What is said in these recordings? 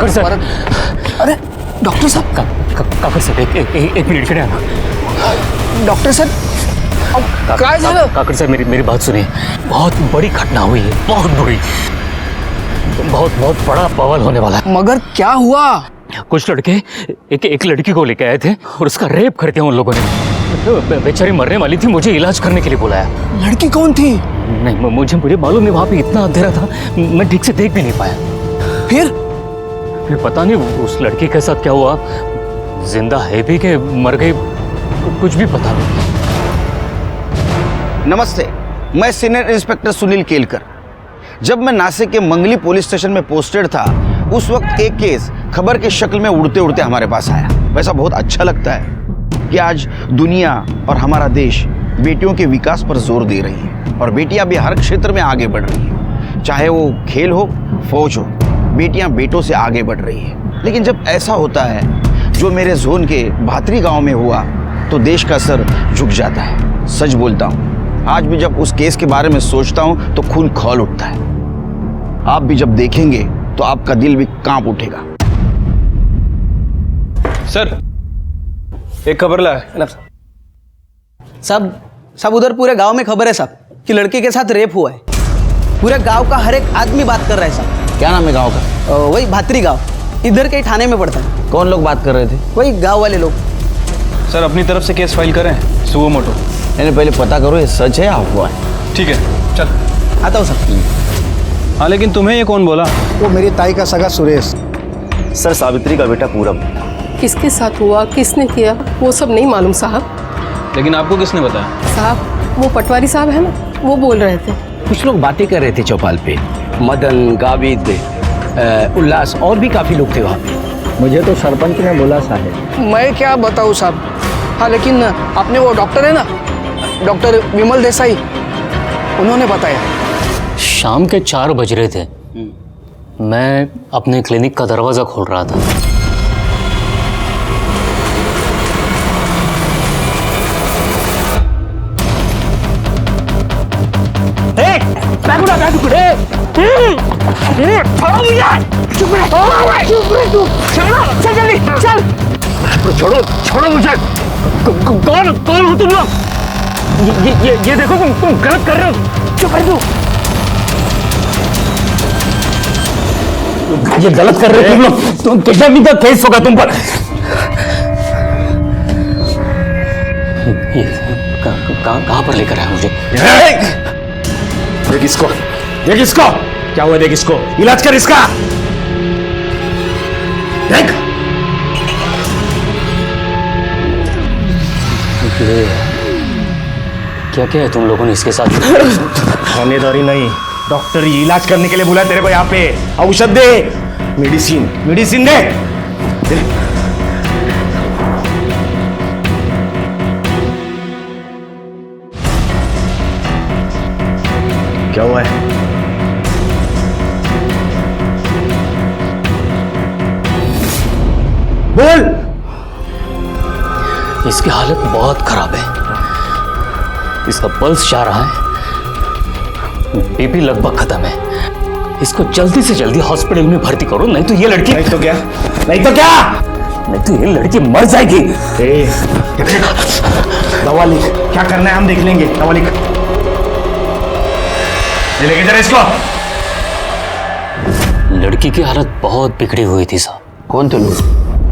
काकर sir, अरे doctor साहब, काकर sir एक मिनिट इकडे आना. डॉक्टर साहब काय झालं? काकर सर मेरी बात सुनिए. बहुत बड़ी घटना हुई है, बहुत बुरी. बहुत बड़ा बवाल होने वाला है. मगर क्या हुआ? कुछ लड़के एक लड़की को लेके आए थे और उसका रेप कर दिया उन लोगों ने. बेचारी मरने वाली थी, मुझे इलाज करने के लिए बुलाया. लड़की कौन थी? नहीं मुझे मालूम नहीं, वहाँ पे इतना अंधेरा था मैं ठीक से देख भी नहीं पाया. फिर पता नहीं उस लड़की के साथ क्या हुआ, जिंदा है भी कि मर गई कुछ भी पता नहीं. नमस्ते, मैं सीनियर इंस्पेक्टर सुनील केलकर. जब मैं नासिक के मंगली पुलिस स्टेशन में पोस्टेड था, उस वक्त एक केस खबर की शक्ल में उड़ते उड़ते हमारे पास आया. वैसा बहुत अच्छा लगता है कि आज दुनिया और हमारा देश बेटियों के विकास पर जोर दे रही है और बेटियां भी हर क्षेत्र में आगे बढ़ रही हैं. चाहे वो खेल हो, फौज हो, बेटियां बेटों से आगे बढ़ रही है. लेकिन जब ऐसा होता है जो मेरे जोन के भातरी गांव में हुआ तो देश का सर झुक जाता है. सच बोलता हूँ, आज भी जब उस केस के बारे में सोचता हूँ तो खून खौल उठता है. आप भी जब देखेंगे तो आपका दिल भी कांप उठेगा. सर एक खबर लाया. सब उधर पूरे गांव में खबर है साहब कि लड़के के साथ रेप हुआ है. पूरे गांव का हर एक आदमी बात कर रहा है साहब. क्या नाम है गांव का? वही भातरी गांव, इधर के थाने में पड़ता है. कौन लोग बात कर रहे थे? वही गांव वाले लोग. सर अपनी तरफ से केस फाइल करें सुओ मोटो. मैंने पहले पता करो ये सच है या अफवाह है. ठीक है चल आता हूँ साहब. हाँ लेकिन तुम्हें ये कौन बोला? वो मेरी ताई का सगा सुरेश. सर सावित्री का बेटा पूरब. किसके साथ हुआ, किसने किया, वो सब नहीं मालूम साहब. लेकिन आपको किसने बताया? साहब वो पटवारी साहब है ना, वो बोल रहे थे. कुछ लोग बातें कर रहे थे चौपाल पे. मदन, गाविद, उल्लास और भी काफी लोग थे वहाँ पे. मुझे तो सरपंच ने बोला साहब. मैं क्या बताऊँ साहब. हाँ लेकिन आपने वो डॉक्टर है ना, डॉक्टर विमल देसाई, उन्होंने बताया. शाम के 4 बज रहे थे, मैं अपने क्लिनिक का दरवाजा खोल रहा था. छोड़ो मुझे. कौन हो तुम लोग? ये देखो तुम गलत कर रहे हो. चुप रह तू. ये गलत कर रहे हो तुम लोग. तुम किडनैपिंग का केस होगा तुम पर. ये कहाँ पर लेकर आया मुझे? देख इसको क्या हुआ? देख इसको, इलाज कर इसका. देख क्या क्या है तुम लोगों ने इसके साथ? खानेदारी नहीं, डॉक्टर ये इलाज करने के लिए बुलाया तेरे को यहाँ पे. औषध दे, मेडिसिन दे. क्या हुआ है? बोल. इसकी हालत बहुत खराब है. इसका पल्स जा रहा है, बीपी लगभग खत्म है. इसको जल्दी से जल्दी हॉस्पिटल में भर्ती करो, नहीं तो ये लड़की नहीं तो क्या ये लड़की मर जाएगी. दवा लिख. क्या करना है हम देख लेंगे. दवा लिख. ये लेके जरा इसको. लड़की की हालत बहुत बिगड़ी हुई थी साहब. कौन थे लोग?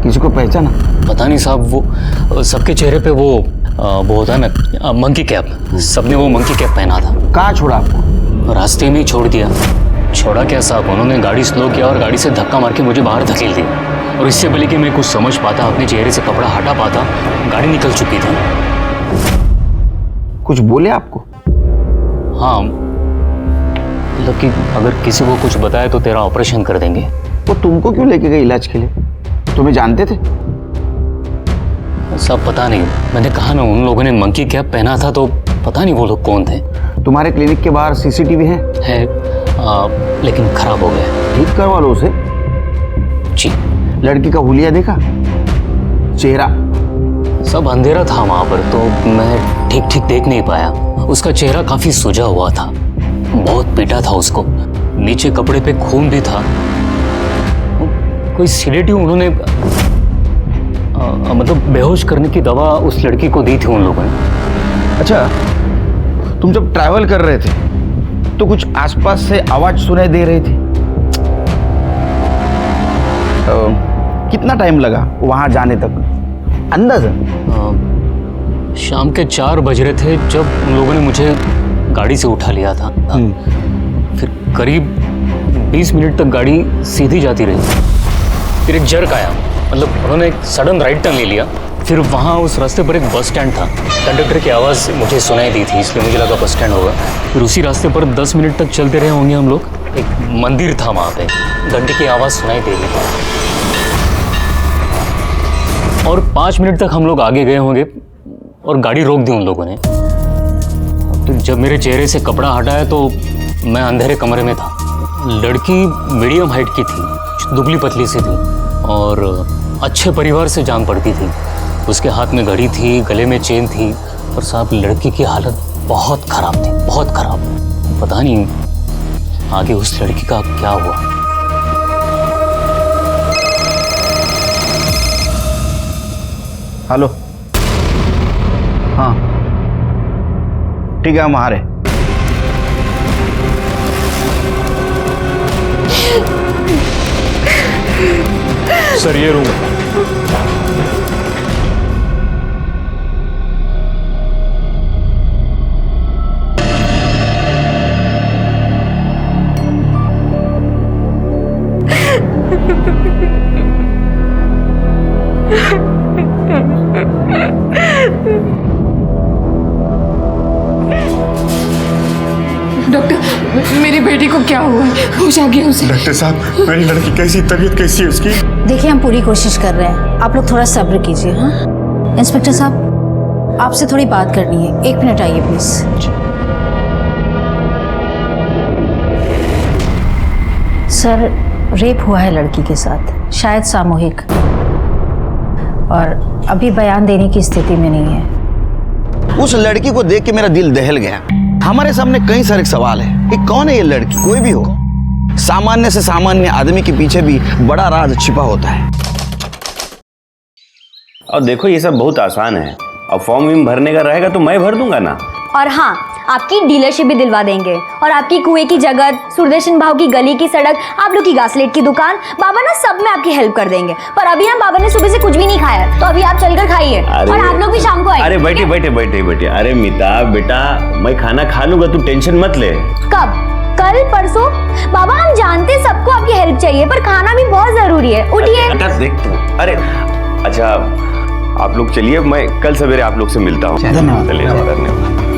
किसी को पहचाना? पता नहीं साहब, वो सबके चेहरे पे वो होता है ना मंकी कैप. सबने वो मंकी कैप पहना था. कहाँ छोड़ा आपको? रास्ते में ही छोड़ दिया. छोड़ा क्या साहब, उन्होंने गाड़ी स्लो किया और गाड़ी से धक्का मार के मुझे बाहर धकेल दिया. और इससे पहले कि मैं कुछ समझ पाता, अपने चेहरे से कपड़ा हटा पाता, गाड़ी निकल चुकी थी. कुछ बोले आपको? हाँ, मतलब कि अगर किसी को कुछ बताया तो तेरा ऑपरेशन कर देंगे. वो तुमको क्यों लेके गए इलाज के लिए? तुम्हें जानते थे? सब पता नहीं. मैंने कहा ना, उन लोगों ने मंकी कैप पहना था, तो पता नहीं वो लोग कौन थे. तुम्हारे क्लिनिक के बाहर सीसीटीवी है? लेकिन खराब हो गया. ठीक करवा लो उसे. जी. लड़की का हुलिया देखा? चेहरा? सब अंधेरा था वहां पर, तो मैं ठीक देख नहीं पाया. उसका चेहरा काफी सूजा हुआ था, बहुत पीटा था उसको. नीचे कपड़े पे खून भी था. कोई सिडेटिव उन्होंने मतलब बेहोश करने की दवा उस लड़की को दी थी उन लोगों ने। अच्छा, तुम जब ट्रैवल कर रहे थे तो कुछ आसपास से आवाज सुनाई दे रही थी? कितना टाइम लगा वहां जाने तक अंदाजा? शाम के 4 बज रहे थे जब उन लोगों ने मुझे गाड़ी से उठा लिया था। फिर करीब 20 मिनट तक गाड़ी सीधी जाती रही। फिर एक जर्क आया, मतलब उन्होंने एक सडन राइट टर्न ले लिया। फिर वहाँ उस रास्ते पर एक बस स्टैंड था। कंडक्टर की आवाज़ मुझे सुनाई दी थी, इसलिए मुझे लगा बस स्टैंड होगा। फिर उसी रास्ते पर 10 मिनट तक चलते रहे होंगे हम लोग। एक मंदिर था वहाँ पे, घंटे की आवाज़ सुनाई दे रही थी। और 5 मिनट तक हम लोग आगे गए होंगे और गाड़ी रोक दी उन लोगों ने। तो जब मेरे चेहरे से कपड़ा हटाया तो मैं अंधेरे कमरे में था। लड़की मीडियम हाइट की थी, दुबली पतली सी थी और अच्छे परिवार से जान पड़ती थी। उसके हाथ में घड़ी थी, गले में चेन थी और साहब लड़की की हालत बहुत खराब थी, बहुत खराब। पता नहीं आगे उस लड़की का क्या हुआ। हेलो, हाँ ठीक है, हम आ रहे। सर ये रूम। डॉक्टर, मेरी बेटी को क्या हुआ है? होश आ गया उसे? डॉक्टर साहब, मेरी लड़की कैसी, तबीयत कैसी है उसकी? देखिए, हम पूरी कोशिश कर रहे हैं, आप लोग थोड़ा सब्र कीजिए। हाँ इंस्पेक्टर साहब, आपसे थोड़ी बात करनी है, 1 मिनट आइए प्लीज। सर, रेप हुआ है लड़की के साथ, शायद सामूहिक, और अभी बयान देने की स्थिति में नहीं है। उस लड़की को देख के मेरा दिल दहल गया। हमारे सामने कई सारे सवाल है कि कौन है ये लड़की? कोई भी हो, सामान्य से सामान्य आदमी के पीछे भी बड़ा राज छिपा होता है। और देखो ये सब बहुत आसान है, और फॉर्म विम भरने का रहेगा तो मैं भर दूंगा ना। और हाँ, आपकी डीलरशिप भी दिलवा देंगे, और आपकी कुएं की जगह, सुरदर्शन भाव की गली की सड़क, आप लोग की गासलेट की दुकान, बाबा ना सब में आपकी हेल्प कर देंगे। पर अभी ना बाबा ने सुबह से कुछ भी नहीं खाया, तो अभी आप चलकर खाइए, और आप लोग भी शाम को आइए। अरे बैठे बैठे बैठे बैठे, अरे मिता बेटा, मैं खाना खा लूंगा, तू टेंशन मत ले। कब? कल? परसों? बाबा हम जानते सबको आपकी हेल्प चाहिए, पर खाना भी बहुत जरूरी है। उठिए। अरे अच्छा, आप लोग चलिए, मैं कल सवेरे आप लोग से मिलता हूँ।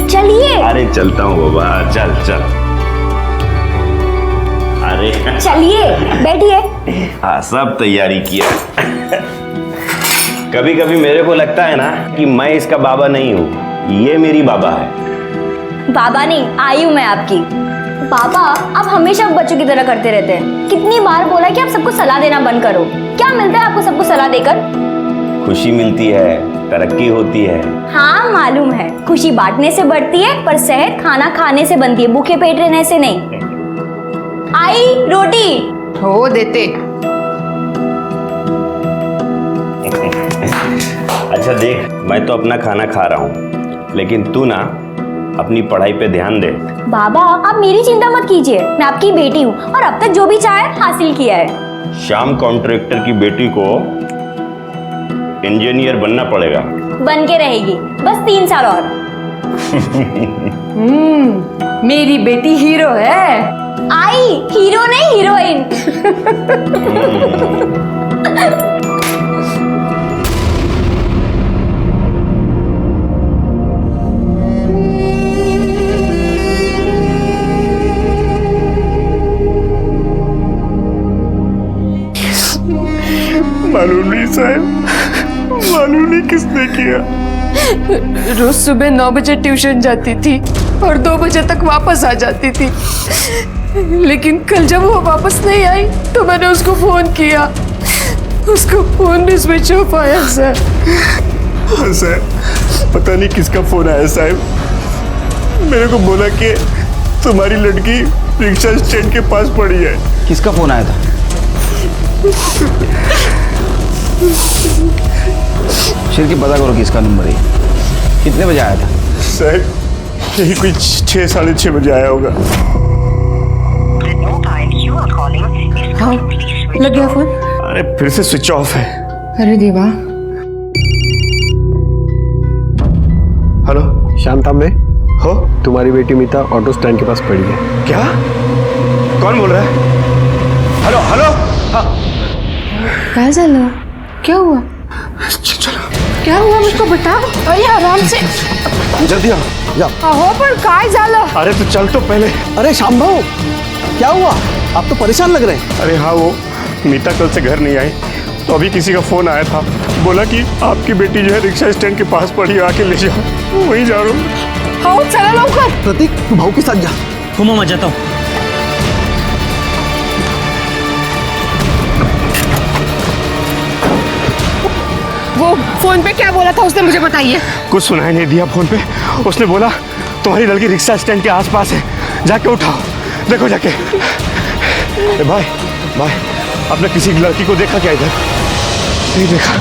चलिए। अरे चलता हूँ बाबा, चल चल। अरे चलिए, बैठिए। हाँ, सब तैयारी किया। कभी कभी मेरे को लगता है ना कि मैं इसका बाबा नहीं हूँ, ये मेरी बाबा है। बाबा नहीं, आई हूँ मैं आपकी। बाबा, आप हमेशा बच्चों की तरह करते रहते हैं। कितनी बार बोला कि आप सबको सलाह देना बंद करो। क्या मिलता है आपको सबको सलाह देकर? खुशी मिलती है, तरक्की होती है। हाँ मालूम है, खुशी बांटने से बढ़ती है, पर सेहत खाना खाने से बनती है, भूखे पेट रहने से नहीं। आई रोटी हो देते। अच्छा देख, मैं तो अपना खाना खा रहा हूँ, लेकिन तू ना अपनी पढ़ाई पे ध्यान दे। बाबा, आप मेरी चिंता मत कीजिए, मैं आपकी बेटी हूँ, और अब तक जो भी चाहे हासिल किया है। श्याम कॉन्ट्रैक्टर की बेटी को इंजीनियर बनना पड़ेगा। बन के रहेगी, बस 3 साल और। मेरी बेटी हीरो है। आई हीरो नहीं, हीरोइन। मालूम नहीं साहब, मालूम नहीं किसने किया। रोज सुबह 9 बजे ट्यूशन जाती थी और 2 बजे तक वापस आ जाती थी, लेकिन कल जब वो वापस नहीं आई तो मैंने उसको फोन किया, उसको फोन भी स्विच ऑफ आया सर। सर, पता नहीं किसका फोन आया साहब, मेरे को बोला कि तुम्हारी लड़की रिक्शा स्टैंड के पास पड़ी है। किसका फोन आया था? शिर की पता करो किसका नंबर है। कितने बजे आया था? सर यही कोई 6 साढ़े 6 बजे आया होगा। हाँ लग गया फोन। अरे फिर से स्विच ऑफ है। अरे देवा। हेलो शांता में हो? तुम्हारी बेटी मीता ऑटो स्टैंड के पास पड़ी है। क्या? कौन बोल रहा है? Hello hello. हाँ काय झालं? क्या हुआ? चलो क्या हुआ मुझको बताओ। अरे आराम से। जल्दी आओ जाओ। अहो पण काय झालं? अरे तो चल तो पहले। अरे श्याम भाऊ, क्या हुआ? आप तो परेशान लग रहे हैं। अरे हाँ, वो मीता कल से घर नहीं आई, तो अभी किसी का फोन आया था, बोला कि आपकी बेटी जो है रिक्शा स्टैंड के पास पड़ी, आके ले जाओ। वहीं जा रहा हूँ। हाँ चला लवकर। प्रतीक तू भाऊ के साथ जा। घूमो, मैं जाता हूँ। वो फोन पे क्या बोला था उसने, मुझे बताइए। कुछ सुनाई नहीं दिया फोन पे। उसने बोला तुम्हारी लड़की रिक्शा स्टैंड के आसपास है, जाके उठाओ, देखो जाके। भाई भाई, आपने किसी लड़की को देखा क्या इधर? नहीं देखा।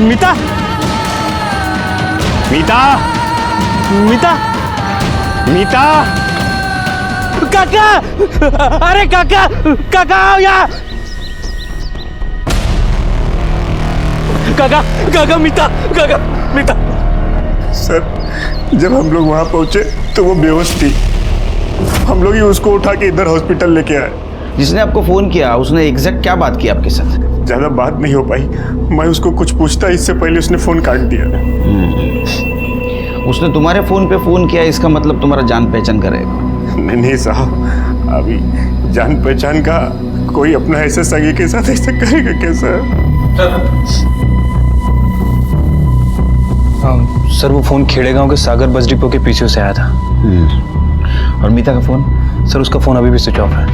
मीता मीता मीता मीता। काका, अरे काका, काका आओ यहाँ। काका काका, मीता, काका मीता। सर जब हम लोग वहां पहुंचे तो वो बेहोश थी। हम लोग ही उसको उठा के इधर हॉस्पिटल लेके आए। जिसने आपको फोन किया उसने एग्जैक्ट क्या बात की आपके साथ? ज्यादा बात नहीं हो पाई। मैं उसको कुछ पूछता इससे पहले उसने फोन काट दिया। उसने तुम्हारे फोन पे फोन किया, इसका मतलब तुम्हारा जान पहचान करेगा? नहीं साहब, अभी जान पहचान का कोई अपना ऐसे सगे के साथ ऐसा करेगा कैसा? सर वो फोन खेड़े गांव के सागर बस डिपो के पीछे से आया था। और मीता का फोन? सर उसका फोन अभी भी स्विच ऑफ है।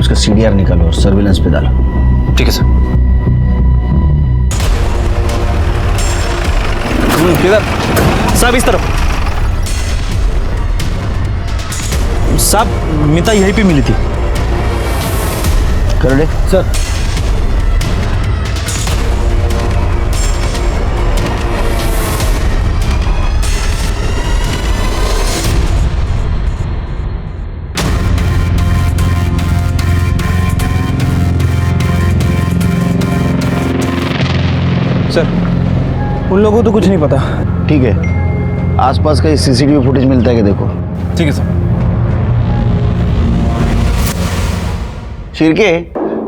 उसका CDR निकालो और सर्विलेंस पे डालो। ठीक है सर। किधर? साहब इस तरफ। साहब मीता यहीं पे मिली थी। कर दे सर। सर उन लोगों को तो कुछ नहीं पता। ठीक है, आसपास का CCTV फुटेज मिलता है कि देखो। ठीक है सर। शिरके,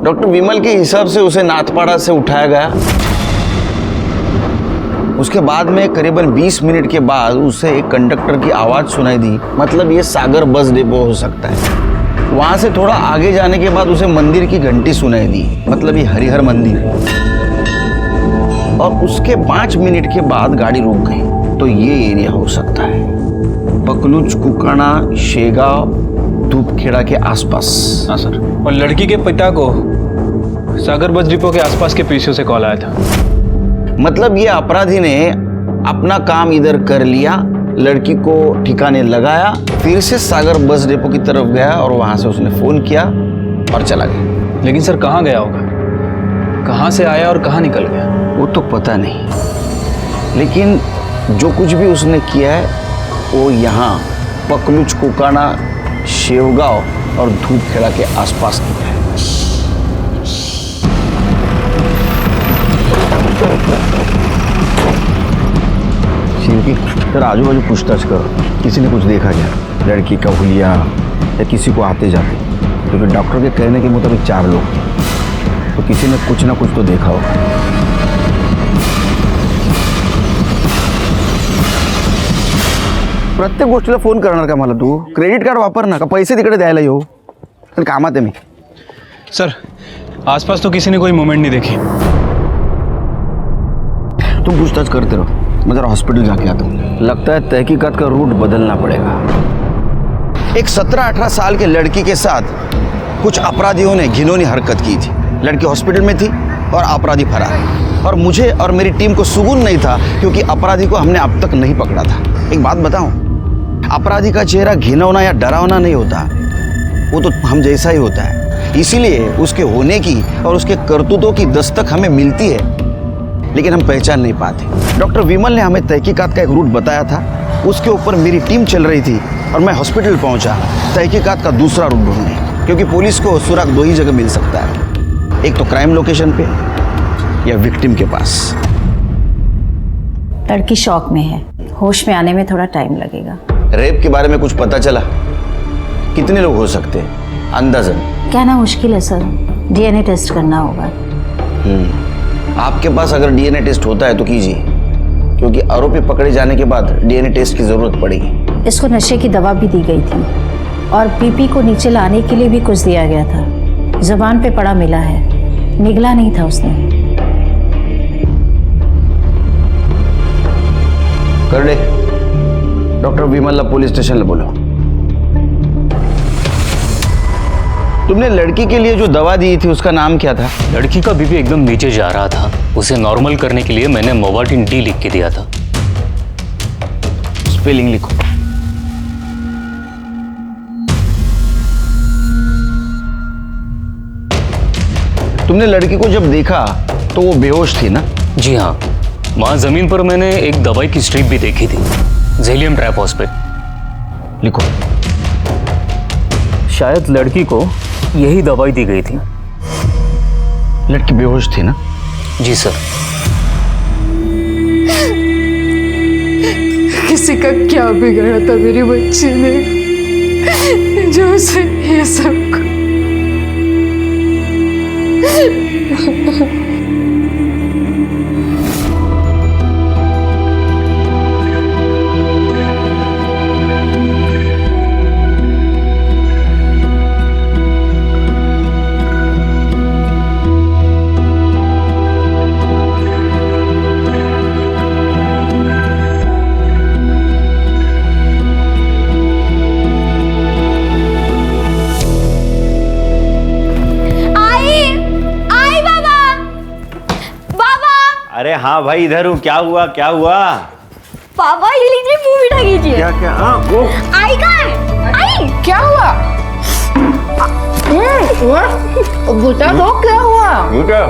डॉक्टर विमल के हिसाब से उसे नाथपाड़ा से उठाया गया। उसके बाद में करीबन 20 मिनट के बाद उसे एक कंडक्टर की आवाज़ सुनाई दी। मतलब ये सागर बस डिपो हो सकता है। वहाँ से थोड़ा आगे जाने के बाद उसे मंदिर की घंटी सुनाई दी। मतलब ये हरिहर मंदिर। और उसके 5 मिनट के बाद गाड़ी रुक गई। तो ये एरिया हो सकता है पकलूच, कुकाना, शेगांव, धूपखेड़ा के आसपास। हाँ सर। और लड़की के पिता को सागर बस डिपो के आसपास के पीछे से कॉल आया था। मतलब ये अपराधी ने अपना काम इधर कर लिया, लड़की को ठिकाने लगाया, फिर से सागर बस डिपो की तरफ गया और वहां से उसने फोन किया और चला गया। लेकिन सर कहाँ गया होगा? कहाँ से आया और कहाँ निकल गया? वो तो पता नहीं, लेकिन जो कुछ भी उसने किया है वो यहाँ पकलूच, कुकाना, शेवगांव और धूपखेड़ा के आसपास किया है। सर आजू बाजू पूछताछ करो, किसी ने कुछ देखा क्या? लड़की का हुलिया या किसी को आते जाते? क्योंकि डॉक्टर के कहने के मुताबिक 4 लोग थे, तो किसी ने कुछ ना कुछ तो देखा होगा। प्रत्येक गोष्टीला फोन करणार का मला तू? क्रेडिट कार्ड वापर ना, का पैसे तिकडे द्यायला येऊ? तर कामात आहे मी। सर आसपास तो किसी ने कोई मूवमेंट नहीं देखी। तुम पूछताछ करते रहो, मैं जरा हॉस्पिटल जाके आता हूँ। लगता है तहकीकात का रूट बदलना पड़ेगा। एक 17-18 साल के लड़की के साथ कुछ अपराधियों ने घिनौनी हरकत की थी। लड़की हॉस्पिटल में थी और अपराधी फरार। और मुझे और मेरी टीम को सुकून नहीं था क्योंकि अपराधी को हमने अब तक नहीं पकड़ा था। एक बात बताऊं, अपराधी का चेहरा घिनौना या डरावना नहीं होता, वो तो हम जैसा ही होता है, इसीलिए उसके होने की और उसके करतूतों की दस्तक हमें मिलती है, लेकिन हम पहचान नहीं पाते। डॉक्टर विमल ने हमें तहकीकात का एक रूट बताया था, उसके ऊपर मेरी टीम चल रही थी और मैं हॉस्पिटल पहुंचा तहकीकात का दूसरा रूट ढूंढने, क्योंकि पुलिस को सुराग दो ही जगह मिल सकता है, एक तो क्राइम लोकेशन पे या विक्टिम के पास। लड़की शॉक में है, होश में आने में थोड़ा टाइम लगेगा। रेप के बारे में कुछ पता चला? कितने लोग हो सकते हैं अंदाजन? कहना मुश्किल है सर, डीएनए टेस्ट करना होगा। आपके पास अगर डीएनए टेस्ट होता है तो कीजिए, क्योंकि आरोपी पकड़े जाने के बाद डीएनए टेस्ट की जरूरत पड़ेगी। इसको नशे की दवा भी दी गई थी और बीपी को नीचे लाने के लिए भी कुछ दिया गया था। जुबान पे पड़ा मिला है, निगला नहीं था उसने। कर दे, डॉक्टर विमल पुलिस स्टेशन बोलो। तुमने लड़की के लिए जो दवा दी थी उसका नाम क्या था? लड़की का बीपी एकदम नीचे जा रहा था, उसे नॉर्मल करने के लिए मैंने मोवाटिन डी लिख के दिया था। स्पेलिंग लिखो। तुमने लड़की को जब देखा तो वो बेहोश थी ना? जी हाँ, वहां जमीन पर मैंने एक दवाई की स्ट्रिप भी देखी थी, जेलियम ट्राइफॉस्फेट। लिखो। शायद लड़की को यही दवाई दी गई थी। लड़की बेहोश थी ना? जी सर। किसी का क्या बिगाड़ा था मेरी बच्ची ने जो उसे ये सब अरे हाँ भाई, इधर हूँ। क्या हुआ क्या हुआ? पापा ये लीजिए, मुंह मीठा कीजिए। क्या क्या? हाँ वो आई कहाँ है? आई क्या हुआ? बेटा तो क्या हुआ? बेटा,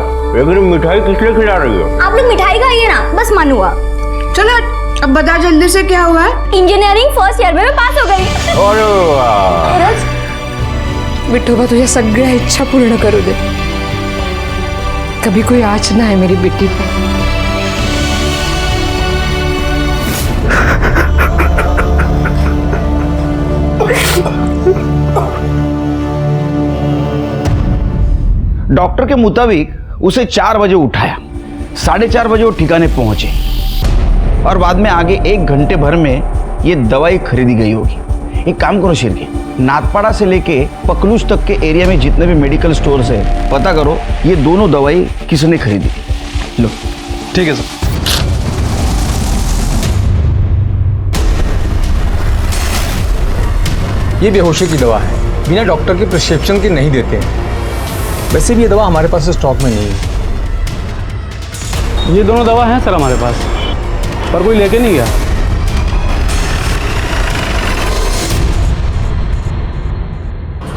एक मिठाई किस लिए खिला रही हो? आप लोग मिठाई खाइए ना, बस मन हुआ। चलो अब बता जल्दी से क्या हुआ? इंजीनियरिंग फर्स्ट ईयर में मैं पास हो गई। अरे वाह! विठोबा तुझ्या सगळ्या इच्छा पूर्ण करू दे, कभी कोई आँच ना है मेरी बेटी पे। डॉक्टर के मुताबिक उसे 4 बजे उठाया, 4:30 बजे वो ठिकाने पहुंचे और बाद में आगे 1 घंटे भर में ये दवाई खरीदी गई होगी। एक काम करो शिरके, नाथपाड़ा से लेके पकलूज तक के एरिया में जितने भी मेडिकल स्टोर्स है पता करो ये दोनों दवाई किसने खरीदी। लो। ठीक है सर। ये बेहोशी की दवा है, बिना डॉक्टर के प्रिस्क्रिप्शन के नहीं देते हैं। वैसे भी ये दवा हमारे पास स्टॉक में नहीं है। ये दोनों दवा हैं सर हमारे पास, पर कोई लेके नहीं गया।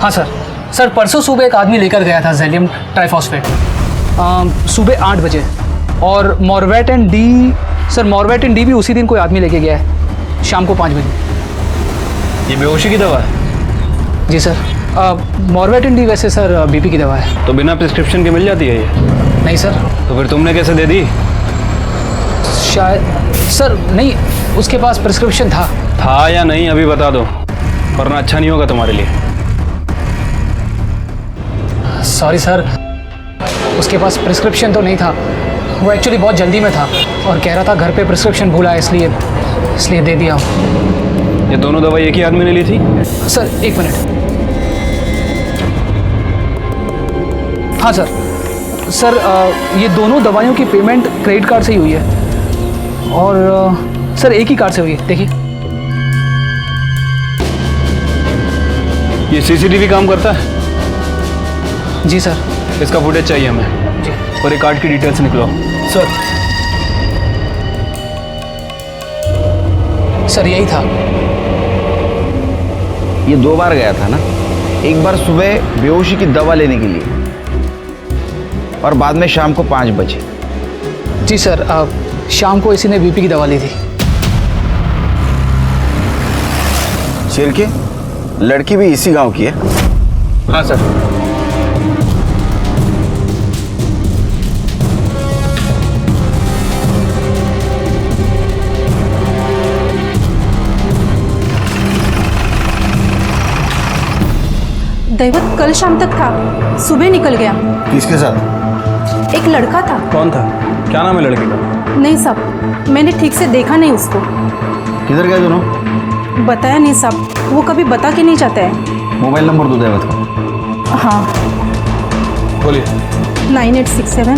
हाँ सर परसों सुबह एक आदमी लेकर गया था जेलियम ट्राइफॉस्फेट, सुबह 8 बजे। और मॉर्वेटिन डी, सर मॉर्वेटिन डी भी उसी दिन कोई आदमी लेके गया है, शाम को 5 बजे। ये बेहोशी की दवा है? जी सर, मॉर्वेटिन डी वैसे सर बीपी की दवा है। तो बिना प्रिस्क्रिप्शन के मिल जाती है ये? नहीं सर। तो फिर तुमने कैसे दे दी? शायद सर नहीं, उसके पास प्रिस्क्रिप्शन था या नहीं अभी बता दो, वरना अच्छा नहीं होगा तुम्हारे लिए। सॉरी सर, उसके पास प्रिस्क्रिप्शन तो नहीं था, वो एक्चुअली बहुत जल्दी में था और कह रहा था घर पे प्रिस्क्रिप्शन भूला है, इसलिए दे दिया। ये दोनों दवाई एक ही आदमी ने ली थी? Sir 1 minute. हाँ सर ये दोनों दवाइयों की पेमेंट क्रेडिट कार्ड से ही हुई है और सर एक ही कार्ड से हुई है, देखिए। ये सीसीटीवी काम करता है? जी सर। इसका फुटेज चाहिए हमें जी। और एक कार्ड की डिटेल्स निकलो। सर यही था। ये 2 बार गया था ना? एक बार सुबह बेहोशी की दवा लेने के लिए और बाद में शाम को 5 बजे। जी सर, शाम को इसी ने बीपी की दवा ली थी। शिरके, लड़की भी इसी गांव की है? हाँ सर। दैवत कल शाम तक था, सुबह निकल गया। किसके साथ? एक लड़का था। कौन था? क्या नाम है लड़के का? नहीं साहब, मैंने ठीक से देखा नहीं उसको। किधर गए दोनों? बताया नहीं साहब, वो कभी बता के नहीं जाता है। मोबाइल नंबर दो दैवत का। हाँ, बोलिए। 9867।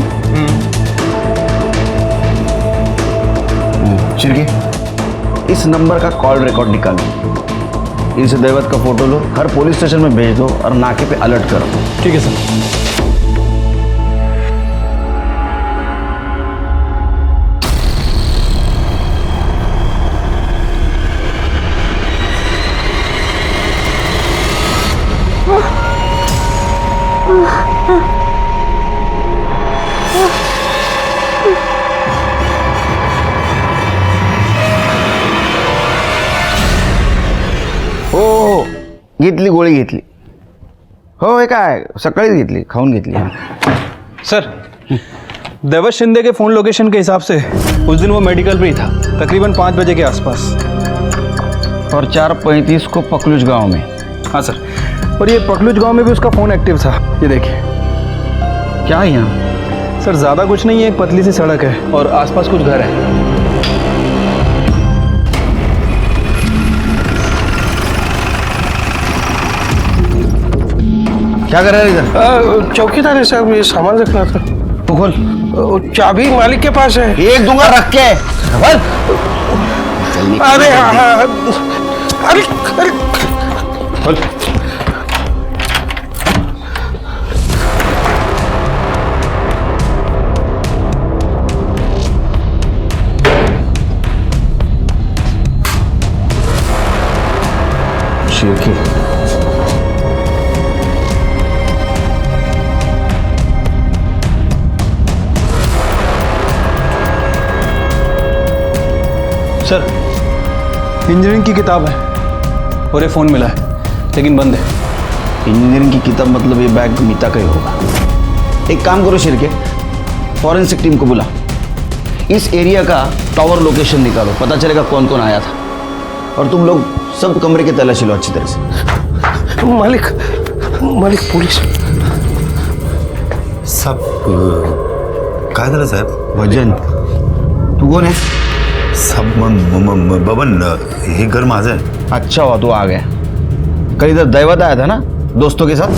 शिरके, इस नंबर का कॉल रिकॉर्ड निकालो, इनसे दैवत का फोटो लो, हर पुलिस स्टेशन में भेज दो और नाके पे अलर्ट करो। ठीक है सर। हो, घेतली गोळी घेतली. हो, हे काय सकाळीच घेतली, खाऊन घेतली. सर, दैवत शिंदे के फ़ोन लोकेशन के हिसाब से उस दिन वो मेडिकल पे ही था, तकरीबन 5 बजे के आसपास। और 4:35 को पकलुज गांव में। हाँ सर, और ये पकलुज गांव में भी उसका फ़ोन एक्टिव था। ये देखिए। क्या है यहाँ? सर ज़्यादा कुछ नहीं है, एक पतली सी सड़क है और आसपास कुछ घर है। क्या कर रहे हैं इधर? चौकीदार है साहब, ये सामान रखना था। तू खोल। चाबी मालिक के पास है। एक दूंगा रख के। अरे हाँ, अरे अरे खोल। शिरके, सर, इंजीनियरिंग की किताब है और ये फ़ोन मिला है, लेकिन बंद है। इंजीनियरिंग की किताब मतलब ये बैग मीता का ही होगा। एक काम करो शिरके, फॉरेंसिक टीम को बुला, इस एरिया का टावर लोकेशन निकालो, पता चलेगा कौन कौन आया था। और तुम लोग सब कमरे की तलाशी लो अच्छी तरह से। मालिक पुलिस सब काय झालं साहेब? भजन, तू कोण है? सब बबन, हे घर माझं आहे. अच्छा हुआ तू आ गया. कल इधर दैवत आया था ना दोस्तों के साथ?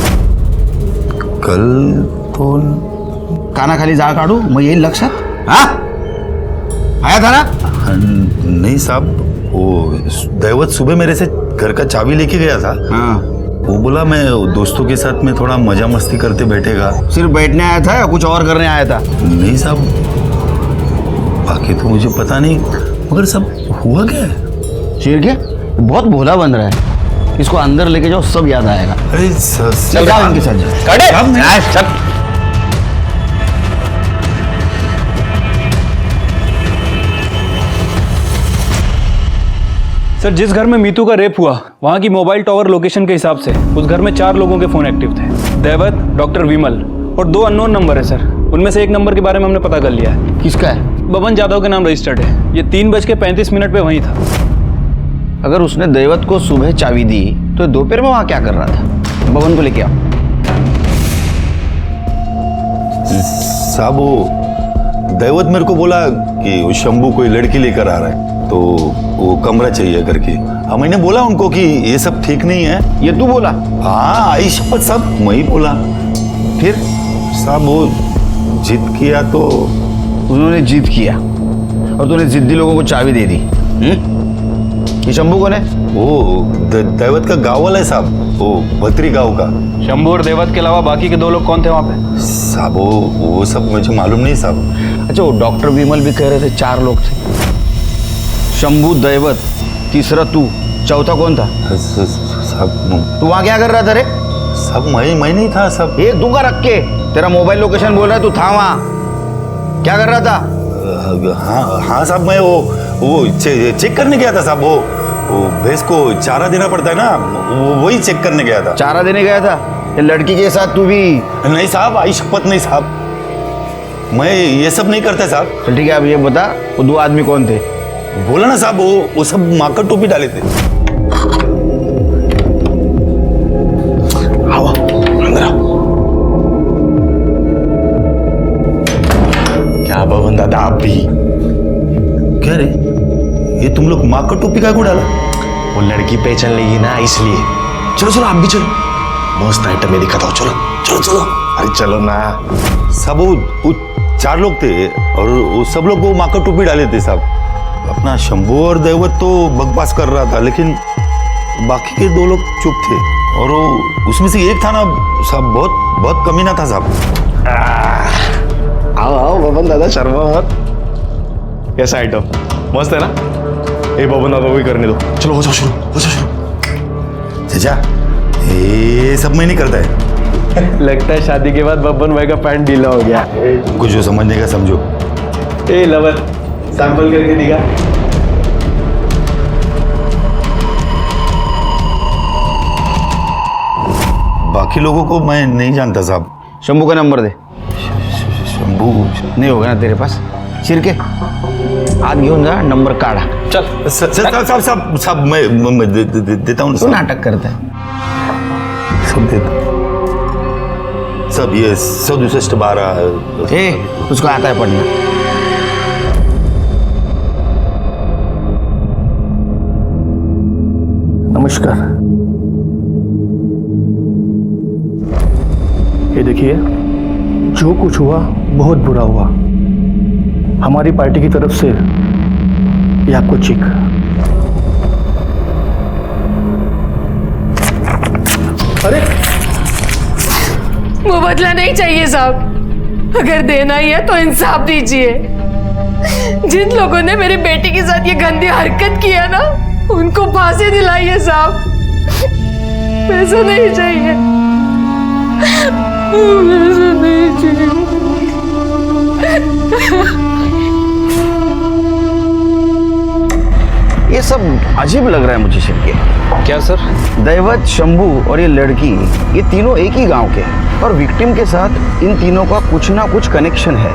कल तो कानाखाली जाळ काढू मग येईल लक्षात. हाँ आया था ना? नहीं साहब, वो दैवत सुबह मेरे से घर का चाबी लेके गया था. हाँ, वो बोला मैं दोस्तों के साथ में थोड़ा मजा मस्ती करते बैठेगा. सिर्फ बैठने आया था या कुछ और करने आया था? नहीं साहब, बाकी तो मुझे पता नहीं, मगर सब हुआ क्या है? शिरके बहुत भोला बन रहा है, इसको अंदर लेके जाओ, सब याद आएगा. अरे चल जाओ इनके साथ. सर, जिस घर में मीतू का रेप हुआ, वहाँ की मोबाइल टावर लोकेशन के हिसाब से उस घर में 4 लोगों के फ़ोन एक्टिव थे। दैवत, डॉक्टर विमल और 2 अननोन नंबर है सर। उनमें से एक नंबर के बारे में हमने पता कर लिया है। किसका है? बबन जादव के नाम रजिस्टर्ड है। ये 3:35 पे वहीं था। अगर उसने दैवत को सुबह चाबी दी तो दोपहर में वहाँ क्या कर रहा था? बबन को लेके आओ. साहब, वो दैवत मेरे को बोला कि वो शंभू कोई लड़की लेकर आ रहा है, तो वो कमरा चाहिए करके. हाँ, मैंने बोला उनको कि ये सब ठीक नहीं है. ये तू बोला? हाँ, आई शपथ साहब, मैं ही बोला. फिर साहब वो जिद किया तो उन्होंने जिद किया और तूने जिद्दी लोगों को चाबी दे दी. ये शंभू कौन है? वो दैवत का गाँव वाला है साहब, वो भत्री गाँव का. शंभू और दैवत के अलावा बाकी के 2 लोग कौन थे वहाँ पे? साहब वो सब मुझे मालूम नहीं साहब. अच्छा, वो डॉक्टर विमल भी कह रहे थे 4 लोग थे. शंभू, दैवत, तीसरा तू, चौथा कौन था? साहब तू वहाँ क्या कर रहा था रे? सब मैं नहीं था सब। एक दूंगा रख के, तेरा मोबाइल लोकेशन बोल रहा है तू था वहाँ, क्या कर रहा था? हाँ साहब, मैं वो चेक करने गया था साहब। वो भैंस को चारा देना पड़ता है ना, वही चेक करने गया था। चारा देने गया था? ये लड़की के साथ तू भी? नहीं साहब, आई शपथ नहीं साहब, मैं ये सब नहीं करता साहब। चल ठीक है, अब ये बता वो दो आदमी कौन थे? बोला ना साहब, वो सब माकर टोपी डाले थे। आओ अंदर आओ। क्या बबन दादा आप भी? क्या रे, ये तुम लोग माकर टोपी का को डाला? वो लड़की पहचान लेगी ना इसलिए। चलो चलो आप भी चलो, मस्त आइटम में दिखाता हूँ। चलो चलो चलो, अरे चलो ना। सब वो 4 लोग थे और वो सब लोग वो माकर टोपी डाले थे साहब। अपना शंभू और दैवत तो बकवास कर रहा था, लेकिन बाकी के 2 लोग चुप थे। और वो उसमें से एक था ना साहब, बहुत कमीना था साहब। आओ आओ बबन दादा, शर्मा मत। कैसा आइटम मस्त है ना? ए बबन दादा वही करने दो। चलो हो जाओ शुरू, हो जाओ शुरू। चाचा ये सब मैं नहीं करता है। लगता है शादी के बाद बब्बन भाई का पैंट ढीला हो गया। कुछ जो समझने का समझो। ए लवर, सैंपल करके दिखा। बाकी लोगों को मैं नहीं जानता साहब। शंभू का नंबर दे। शंभू नहीं होगा ना तेरे पास? चिरके हाथ घेऊन जा, नंबर काढा। चल साहब मैं देता हूँ। तू नाटक करता है। सब देता सब, ये 100-12। ए उसको आता है पढ़ना? नमस्कार, ये देखिए, जो कुछ हुआ बहुत बुरा हुआ। हमारी पार्टी की तरफ से ये आपको चेक। अरे वो बदला नहीं चाहिए साहब, अगर देना ही है तो इंसाफ दीजिए। जिन लोगों ने मेरी बेटी के साथ ये गंदी हरकत किया ना, उनको फांसी दिलाइए साहब। पैसा नहीं चाहिए, पैसा नहीं चाहिए। ये सब अजीब लग रहा है मुझे शिरके। क्या सर? दैवत, शंभू और ये लड़की, ये तीनों एक ही गांव के हैं और विक्टिम के साथ इन तीनों का कुछ ना कुछ कनेक्शन है।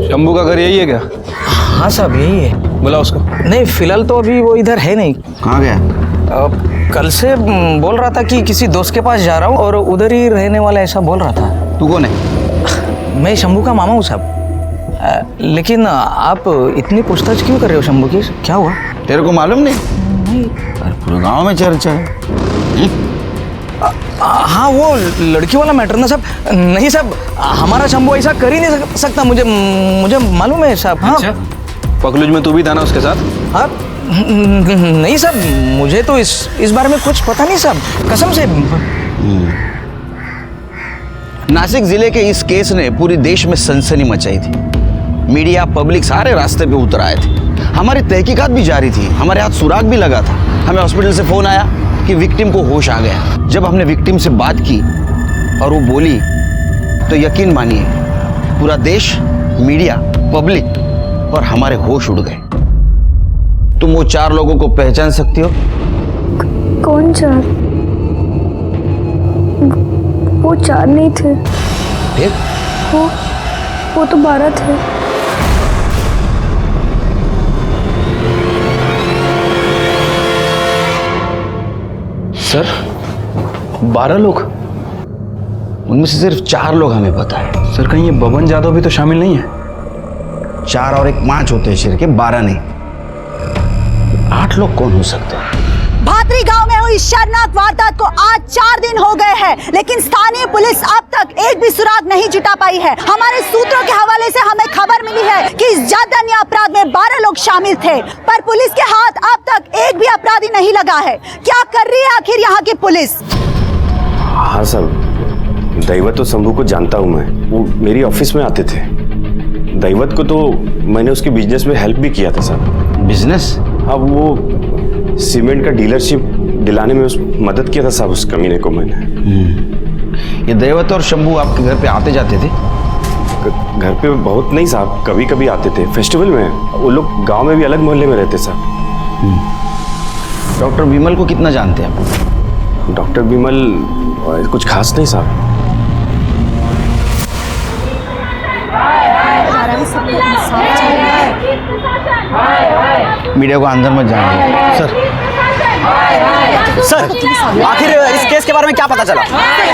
शंभू का घर यही है क्या? हाँ साहब यही है। बुला उसको। नहीं फिलहाल तो अभी वो इधर है नहीं। कहाँ गया? कल से बोल रहा था कि किसी दोस्त के पास जा रहा हूँ और उधर ही रहने वाला, ऐसा बोल रहा था। तू कौन है? मैं शंभू का मामा हूँ साहब। लेकिन आप इतनी पूछताछ क्यों कर रहे हो शंभू की? क्या हुआ? तेरे को मालूम नहीं? पूरे गांव में चर्चा है। हाँ वो लड़की वाला मैटर ना साहब। नहीं साहब, हमारा शंभू ऐसा कर ही नहीं सकता, मुझे मालूम है साहब। हाँ पकलूज में तू भी था ना उसके साथ? हाँ नहीं साहब, मुझे तो इस बारे में कुछ पता नहीं साहब, कसम से। नासिक जिले के इस केस ने पूरी देश में सनसनी मचाई थी। मीडिया, पब्लिक सारे रास्ते पे उतर आए थे। हमारी तहकीकात भी जारी थी, हमारे हाथ सुराग भी लगा था। हमें हॉस्पिटल से फोन आया कि विक्टिम को होश आ गया। जब हमने विक्टिम से बात की और वो बोली तो यकीन मानिए पूरा देश, मीडिया, पब्लिक और हमारे होश उड़ गए। तुम वो 4 लोगों को पहचान सकती हो? कौन 4? वो 4 नहीं थे। फिर? वो तो 12 थे। सर 12 लोग? उनमें से सिर्फ 4 लोग हमें पता है। सर कहीं ये बबन जादव भी तो शामिल नहीं है? 4 और 1 5 होते हैं शिरके, 12 नहीं। 8 लोग कौन हो सकते हैं? भातरी गांव में हुई शर्मनाक वारदात को आज 4 दिन हो गए हैं, लेकिन स्थानीय पुलिस अब तक एक भी सुराग नहीं जुटा पाई है। हमारे सूत्रों के हवाले से हमें खबर मिली है कि इस जघन्य अपराध में 12 लोग शामिल थे, पर पुलिस के हाथ अब तक एक भी अपराधी नहीं लगा है। क्या कर रही है आखिर यहाँ की पुलिस? हाँ साहब, दैवत तो शंभू को जानता हूँ मैं, वो मेरी ऑफिस में आते थे। दैवत को तो मैंने उसके बिजनेस में हेल्प भी किया था साहब। बिजनेस? अब वो सीमेंट का डीलरशिप दिलाने में उस मदद किया था साहब उस कमीने को मैंने। ये दैवत और शंभू आपके घर पे आते जाते थे? घर पे बहुत नहीं साहब, कभी कभी आते थे फेस्टिवल में। वो लोग गांव में भी अलग मोहल्ले में रहते साहब। डॉक्टर विमल को कितना जानते हैं आप? डॉक्टर विमल कुछ खास नहीं साहब। मीडिया को अंदर मत जाने। सर आखिर इस केस के बारे में क्या पता चला?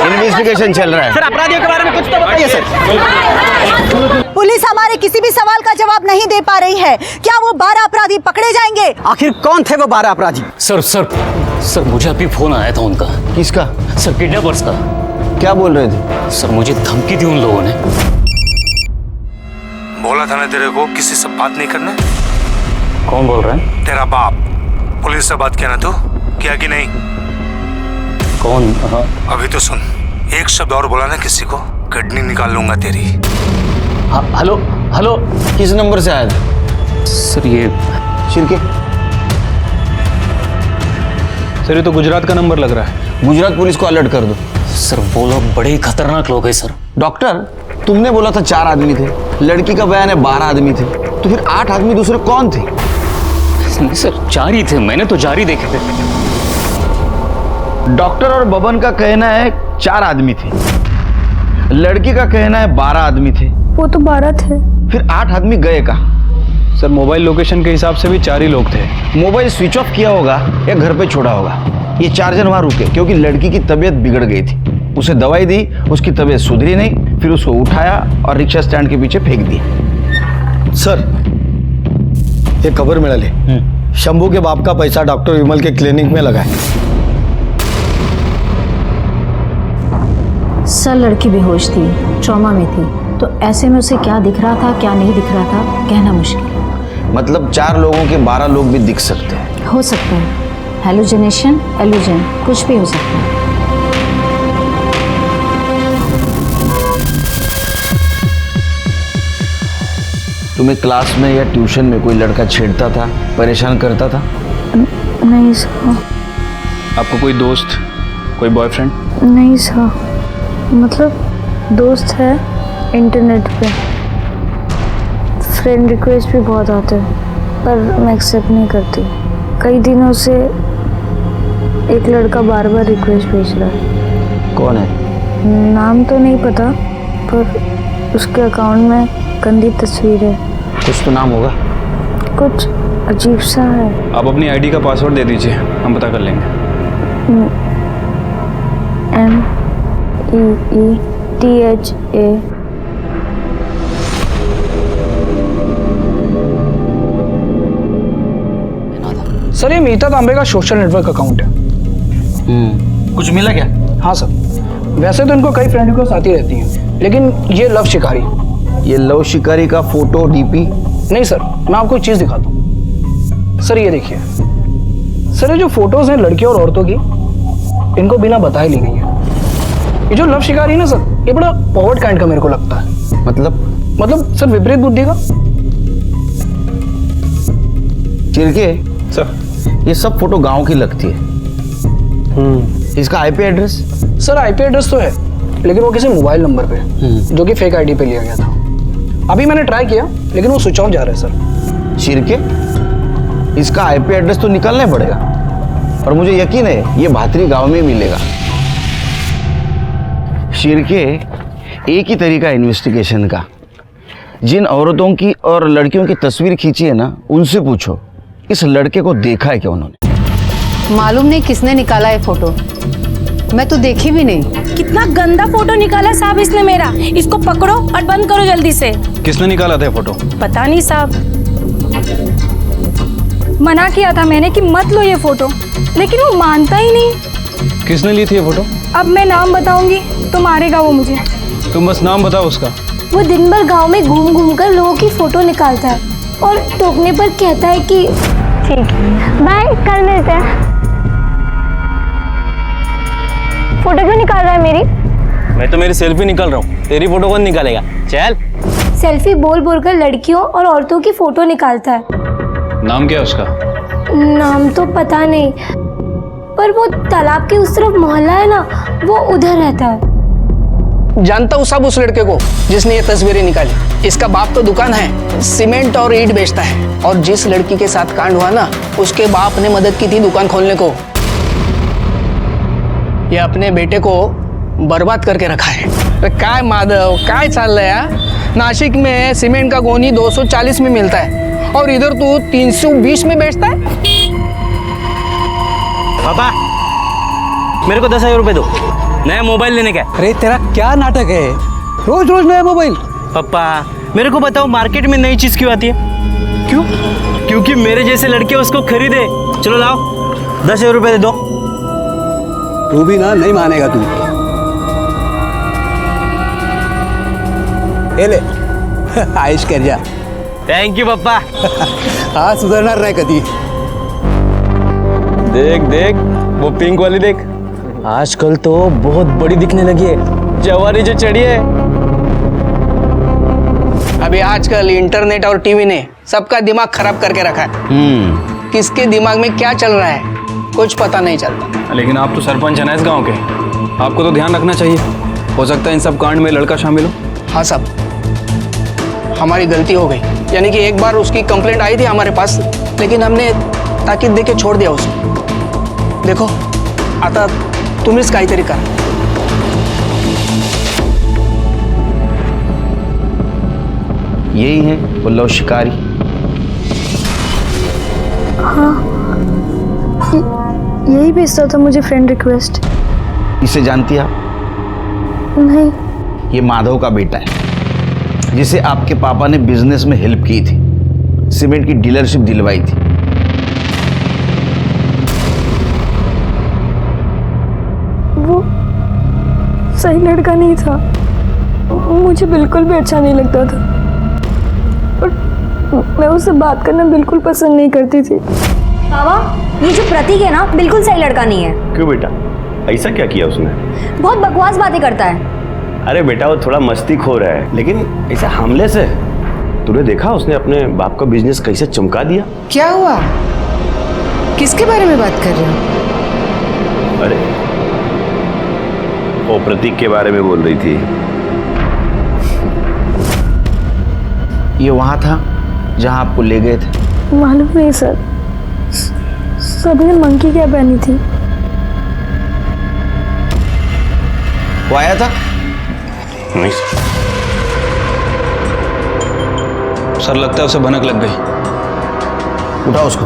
इन्वेस्टिगेशन चल रहा है सर, अपराधियों के बारे में कुछ तो बताइए सर। पुलिस हमारे किसी भी सवाल का जवाब नहीं दे पा रही है। क्या वो 12 अपराधी पकड़े जाएंगे? आखिर कौन थे वो 12 अपराधी? सर मुझे अभी फोन आया था उनका। किसका? सर किडनैपर्स का। क्या बोल रहे थे? सर मुझे धमकी दी उन लोगों ने। बोला था ना तेरे को किसी से बात नहीं करना। कौन बोल रहा है? तेरा बाप। पुलिस से बात किया ना तू? किया कि नहीं? कौन? अभी तो सुन, एक शब्द और बोला ना किसी को, किडनी निकाल लूंगा तेरी। हेलो किस नंबर से आया था? सर ये शिरके। सर ये तो गुजरात का नंबर लग रहा है। गुजरात पुलिस को अलर्ट कर दो। सर वो लोग बड़े ही खतरनाक लोग हैं सर। डॉक्टर, तुमने बोला था 4 आदमी थे, लड़की का बयान है 12 आदमी थे, तो फिर 8 आदमी दूसरे कौन थे? नहीं सर 4 ही थे, मैंने तो 4 ही देखे थे। डॉक्टर और बबन का कहना है 4 आदमी थे, लड़की का कहना है 12 आदमी थे। वो तो 12 थे। फिर 8 आदमी गए कहाँ? सर मोबाइल लोकेशन के हिसाब से भी 4 ही लोग थे। मोबाइल स्विच ऑफ किया होगा या घर पे छोड़ा होगा। ये 4 जन वहां रुके क्योंकि लड़की की तबीयत बिगड़ गई थी। उसे दवाई दी, उसकी तबीयत सुधरी नहीं, फिर उसको उठाया और रिक्शा स्टैंड के पीछे फेंक दिया। सर ये खबर मिळाली, शंभू के बाप का पैसा डॉक्टर विमल के क्लिनिक में लगा है। सर लड़की बेहोश थी, ट्रॉमा में थी, तो ऐसे में उसे क्या दिख रहा था क्या नहीं दिख रहा था कहना मुश्किल। मतलब 4 लोगों के 12 लोग भी दिख सकते हैं? हो सकता है, हेलुसिनेशन, एल्यूजन, कुछ भी हो सकता है। तुम्हें क्लास में या ट्यूशन में कोई लड़का छेड़ता था, परेशान करता था? नहीं सर। आपको कोई दोस्त, कोई बॉयफ्रेंड? नहीं सर, मतलब दोस्त है इंटरनेट पे, फ्रेंड रिक्वेस्ट भी बहुत आते हैं पर मैं एक्सेप्ट नहीं करती। कई दिनों से एक लड़का बार बार रिक्वेस्ट भेज रहा है। कौन है? नाम तो नहीं पता, पर उसके अकाउंट में गंदी तस्वीर है। कुछ तो नाम होगा। कुछ अजीब सा है। आप अपनी आईडी का पासवर्ड दे दीजिए, हम पता कर लेंगे। MEETHA। सर ये मीता तांबे का सोशल नेटवर्क अकाउंट है। कुछ मिला क्या? हाँ सर, वैसे तो इनको कई फ्रेंड रिक्वेस्ट आती रहती हैं, लेकिन ये लव शिकारी। ये लव शिकारी का फोटो डीपी? नहीं सर, मैं आपको एक चीज़ दिखाता हूँ। सर ये देखिए, सर ये जो फोटोज हैं लड़कियों और औरतों की, इनको बिना बताए ली गई है। ये जो लव शिकारी है ना सर, ये बड़ा पॉवर्ड काइंड का मेरे को लगता है। मतलब सर विपरीत बुद्धि का। चिरके सर, ये सब फोटो गांव की लगती है। इसका IP address? Sir IP address तो है, लेकिन वो किसी मोबाइल नंबर पे, जो कि फेक आईडी पे लिया गया था। अभी मैंने ट्राई किया, लेकिन वो स्विच ऑफ जा रहा है सर। चिरके, इसका आईपी एड्रेस तो निकालना पड़ेगा, और मुझे यकीन है ये भातरी गांव में मिलेगा। शिरके, एक ही तरीका इन्वेस्टिगेशन का। जिन औरतों की और लड़कियों की तस्वीर खींची है ना, उनसे पूछो इस लड़के को देखा है क्या उन्होंने। मालूम नहीं किसने निकाला है फोटो, मैं तो देखी भी नहीं। कितना गंदा फोटो निकाला साहब इसने मेरा। इसको पकड़ो और बंद करो जल्दी से। किसने निकाला था फोटो? पता नहीं साहब, मना किया था मैंने कि मत लो ये फोटो, लेकिन वो मानता ही नहीं। किसने ली थी ये फोटो? अब मैं नाम बताऊंगी तो मारेगा वो मुझे। तुम बस नाम बताओ उसका। वो दिन भर गांव में घूम घूम कर लोगों की फोटो निकालता है और टोकने पर कहता है कि ठीक है बाय कर लेते हैं। फोटो क्यों निकाल रहा है मेरी? मैं तो मेरी सेल्फी निकाल रहा हूँ, तेरी फोटो कौन निकालेगा? चल। सेल्फी बोल बोल कर लड़कियों और औरतों की फोटो निकालता है। नाम क्या है उसका? नाम तो पता नहीं, पर वो तालाब के उस तरफ मोहल्ला है ना, वो उधर रहता है। जानता हूँ सब उस लड़के को जिसने ये तस्वीरें निकाली। इसका बाप तो दुकान है, सीमेंट और ईंट बेचता है। और जिस लड़की के साथ कांड हुआ ना, उसके बाप ने मदद की थी दुकान खोलने को। ये अपने बेटे को बर्बाद करके रखा है। अरे काय माधव, काय चाल रहा है? नासिक में सीमेंट का गोनी 240 में मिलता है और इधर तू 320 में बेचता है। पापा, मेरे को 10,000 रुपए दो, नया मोबाइल लेने का। अरे तेरा क्या नाटक है, रोज रोज नया मोबाइल? पापा मेरे को बताओ, मार्केट में नई चीज क्यों आती है? क्यों? क्योंकि मेरे जैसे लड़के उसको खरीदे। चलो लाओ, 10,000 रुपए दे दो। तू भी ना नहीं मानेगा तू। ये ले आयुष कर जा। थैंक यू पप्पा। हाँ सुधरणार नाही कधी। देख देख वो पिंक वाली देख, आजकल तो बहुत बड़ी दिखने लगी है, जवानी जो चढ़ी है। अभी आजकल इंटरनेट और टीवी ने सबका दिमाग खराब करके रखा है। किसके दिमाग में क्या चल रहा है कुछ पता नहीं चलता। लेकिन आप तो सरपंच हैं ना इस गांव के, आपको तो ध्यान रखना चाहिए। हो सकता है इन सब कांड में लड़का शामिल हो। हाँ साहब, हमारी गलती हो गई। यानी कि एक बार उसकी कंप्लेंट आई थी हमारे पास, लेकिन हमने ताकीद देके छोड़ दिया उसको। देखो आता तुम्हीच काहीतरी करा। यही है वो लव शिकारी? हाँ, यही भेजता था मुझे फ्रेंड रिक्वेस्ट। इसे जानती है आप? नहीं। ये माधव का बेटा है, जिसे आपके पापा ने बिजनेस में हेल्प की थी, सीमेंट की डीलरशिप दिलवाई थी। वो सही लड़का नहीं था, मुझे बिल्कुल भी अच्छा नहीं लगता था और मैं उससे बात करना बिल्कुल पसंद नहीं करती थी। बाबा, ये जो प्रतीक है ना, बिल्कुल सही लड़का नहीं है। क्यों बेटा, ऐसा क्या किया उसने? बहुत बकवास बातें करता है। अरे बेटा वो थोड़ा मस्ती खो रहा है, लेकिन ऐसा हमले से तूने देखा उसने अपने बाप का बिजनेस कैसे चमका दिया? क्या हुआ? किसके बारे में बात कर रहे हो? अरे वो प्रतीक के बारे में बोल रही थी। ये वहां था जहां आपको ले गए थे? मालूम नहीं सर, सबने मंकी कैप पहनी थी। वो आया था? नहीं सर, लगता है उसे भनक लग गई। उठाओ उसको।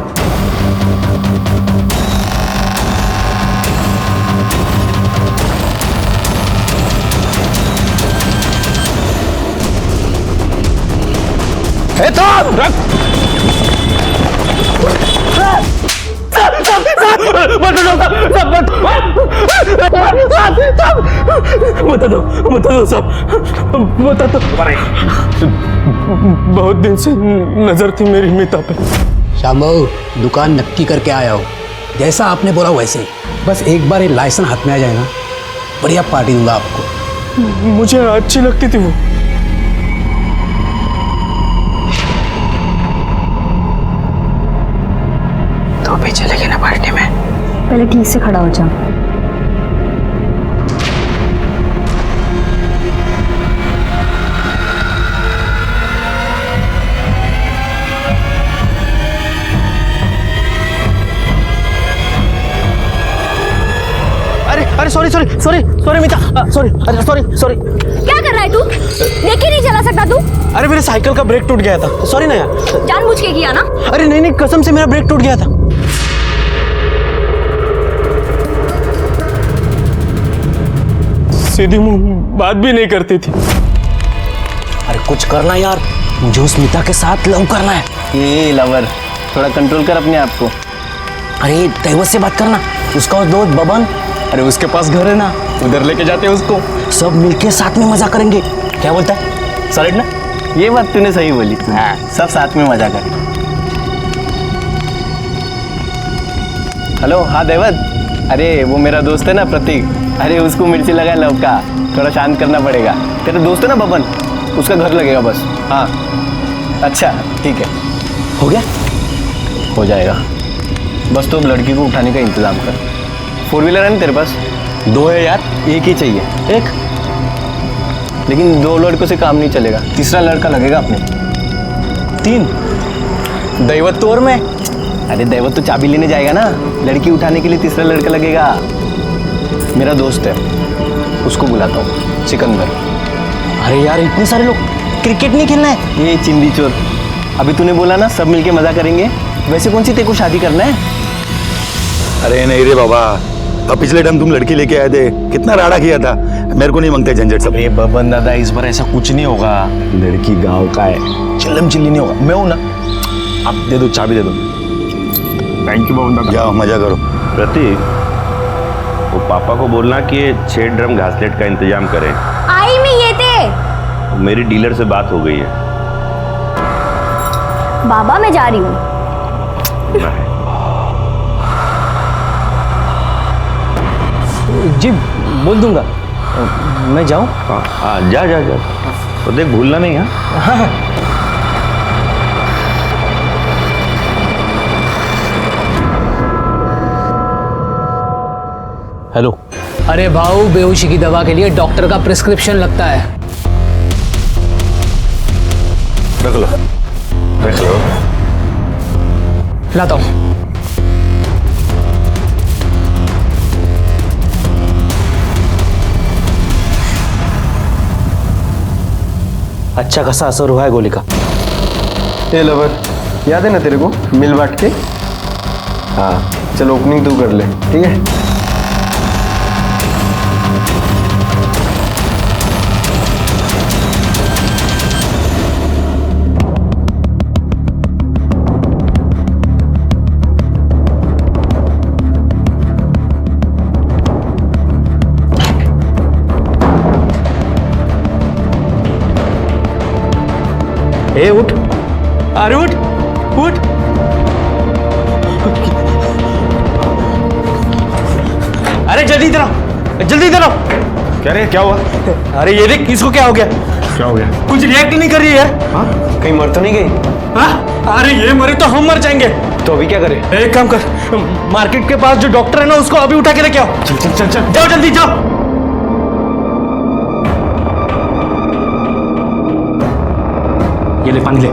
बता दो सब, बता दो। बहुत दिन से नजर थी मेरी मीता पे। शामू, दुकान नक्की करके आया हो, जैसा आपने बोला वैसे ही। बस एक बार ये लाइसेंस हाथ में आ जाए ना, बढ़िया पार्टी दूंगा आपको। मुझे अच्छी लगती थी वो। तो भी चलेगी ना पार्टी में? पहले ठीक से खड़ा हो जा। अरे सॉरी मीता, सॉरी क्या कर रहा है तू? देख ही नहीं चला सकता तू? अरे मेरे साइकिल का ब्रेक टूट गया था, सॉरी ना यार। जानबूझ के किया ना? अरे नहीं कसम से मेरा ब्रेक टूट गया था। सीधी मुंह बात भी नहीं करती थी। अरे कुछ करना यार, मुझे उस मीता के साथ लव करना है। ये लवर, थोड़ा कंट्रोल कर अपने आप को। अरे दैवत से बात करना, उसका दोस्त बबन, अरे उसके पास घर है ना, उधर लेके जाते हैं उसको। सब मिलके साथ में मजा करेंगे। क्या बोलता है? सॉलिड ना? ये बात तूने सही बोली। हाँ, सब साथ में मजा करें। हेलो, हाँ दैवत, अरे वो मेरा दोस्त है ना प्रतीक, अरे उसको मिर्ची लगा लव का, थोड़ा शांत करना पड़ेगा। तेरा दोस्त है ना बबन, उसका घर लगेगा बस। हाँ अच्छा ठीक है। हो गया? हो जाएगा, बस तो अब लड़की को उठाने का इंतजाम कर। 4 व्हीलर है ना तेरे पास? 2 है यार, एक ही चाहिए। एक, लेकिन 2 लड़कों से काम नहीं चलेगा, तीसरा लड़का लगेगा अपने। 3 दैवत तो और मैं। अरे दैवत तो चाबी लेने जाएगा ना, लड़की उठाने के लिए तीसरा लड़का लगेगा। मेरा दोस्त है, उसको बुलाता हूँ, सिकंदर। अरे यार इतने सारे लोग, क्रिकेट नहीं खेलना है? ये चिंदी चोर, अभी तूने बोला ना सब मिलके मजा करेंगे, वैसे कौन सी तेरे को शादी करना है? अरे नहीं रे बाबा, अब पिछले टाइम तुम लड़की लेके आए थे, कितना राड़ा किया था। मेरे को नहीं मांगते झंझट सब। अरे बबन दादा, इस बार ऐसा कुछ नहीं होगा। लड़की गांव का है, चिल्लम चिल्ली नहीं होगा। मैं हूं ना, आप दे दो, चाबी दे दो। थैंक यू बबन दादा। जाओ मजा करो। प्रतीक, वो पापा को बोलना कि 6 ड्रम घासलेट का इंतजाम करें। आई में ये थे। मेरी डीलर से बात हो गई है। बाबा मैं जा रही हूँ। जी बोल दूंगा, मैं जाऊं? हाँ जा जा जा, तो देख भूलना नहीं। हाँ हेलो। अरे भाऊ, बेहोशी की दवा के लिए डॉक्टर का प्रिस्क्रिप्शन लगता है। रख लो, रख लो। लाता हूँ। अच्छा खासा असर हुआ है गोली का। ए लवर, याद है ना तेरे को मिल बांट के? हाँ चलो, ओपनिंग तू कर ले, ठीक है? ए उठ, अरे उठ उठ। अरे जल्दी इधर आओ, जल्दी इधर आओ। क्या रे, क्या हुआ? अरे ये देख, इसको क्या हो गया? क्या हो गया? कुछ रिएक्ट नहीं कर रही है। हाँ, कहीं मर तो नहीं गई? हाँ, अरे ये मरे तो हम मर जाएंगे। तो अभी क्या करें? एक काम कर, मार्केट के पास जो डॉक्टर है ना, उसको अभी उठा के लेके आओ। चल चल चल चल, जाओ जल्दी जाओ। ये ले पानी ले।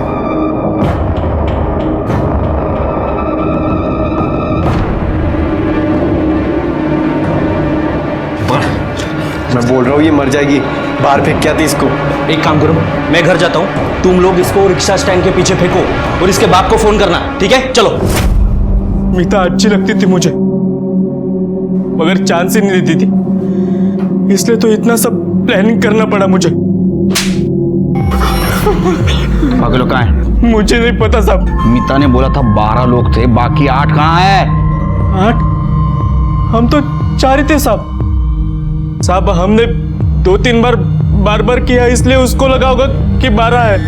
मैं बोल रहा हूँ ये मर जाएगी, बाहर फेंक के आती इसको। एक काम करो, मैं घर जाता हूँ, तुम लोग इसको रिक्शा स्टैंड के पीछे फेंको और इसके बाप को फोन करना, ठीक है? चलो। मीता अच्छी लगती थी मुझे, मगर चांस ही नहीं देती थी, इसलिए तो इतना सब प्लानिंग करना पड़ा मुझे। बाकी लोग कहाँ हैं? मुझे नहीं पता साहब। मीता ने बोला था 12 लोग थे, बाकी 8 कहाँ है? 8? हम तो 4 ही थे साहब। साहब हमने 2-3 बार बार किया, इसलिए उसको लगा होगा कि 12 है।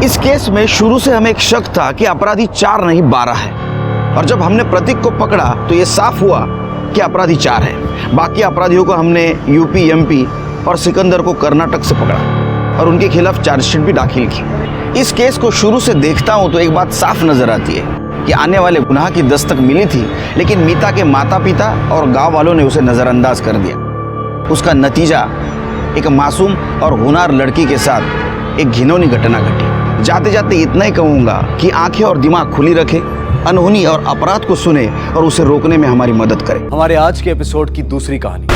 इस केस में शुरू से हमें एक शक था कि अपराधी 4 नहीं 12 है, और जब हमने प्रतीक को पकड़ा तो ये साफ हुआ कि अपराधी 4 है। बाकी अपराधियों को हमने यूपी, एमपी और सिकंदर को कर्नाटक से पकड़ा और उनके खिलाफ चार्जशीट भी दाखिल की। इस केस को शुरू से देखता हूं तो एक बात साफ नजर आती है कि आने वाले गुनाह की दस्तक मिली थी, लेकिन मीता के माता पिता और गांव वालों ने उसे नजरअंदाज कर दिया। उसका नतीजा एक मासूम और होनहार लड़की के साथ एक घिनौनी घटना घटी। जाते जाते इतना ही कहूंगा कि आंखें और दिमाग खुली रखें, अनहोनी और अपराध को सुने और उसे रोकने में हमारी मदद करें। हमारे आज के एपिसोड की दूसरी कहानी।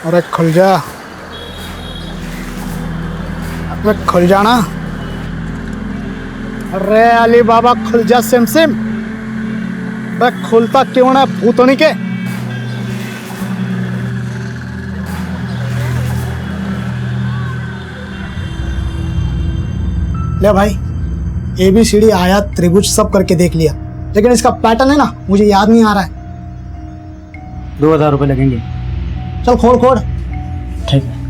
अरे खुल जा, अरे खुल जाना। अरे अली बाबा खुल जा सिम सिम। अरे खुलता क्यों ना भूतनी के? ले भाई, ABCD आयात त्रिभुज सब करके देख लिया, लेकिन इसका पैटर्न है ना मुझे याद नहीं आ रहा है। 2000 रुपये लगेंगे। चल खोल खोल। ठीक है।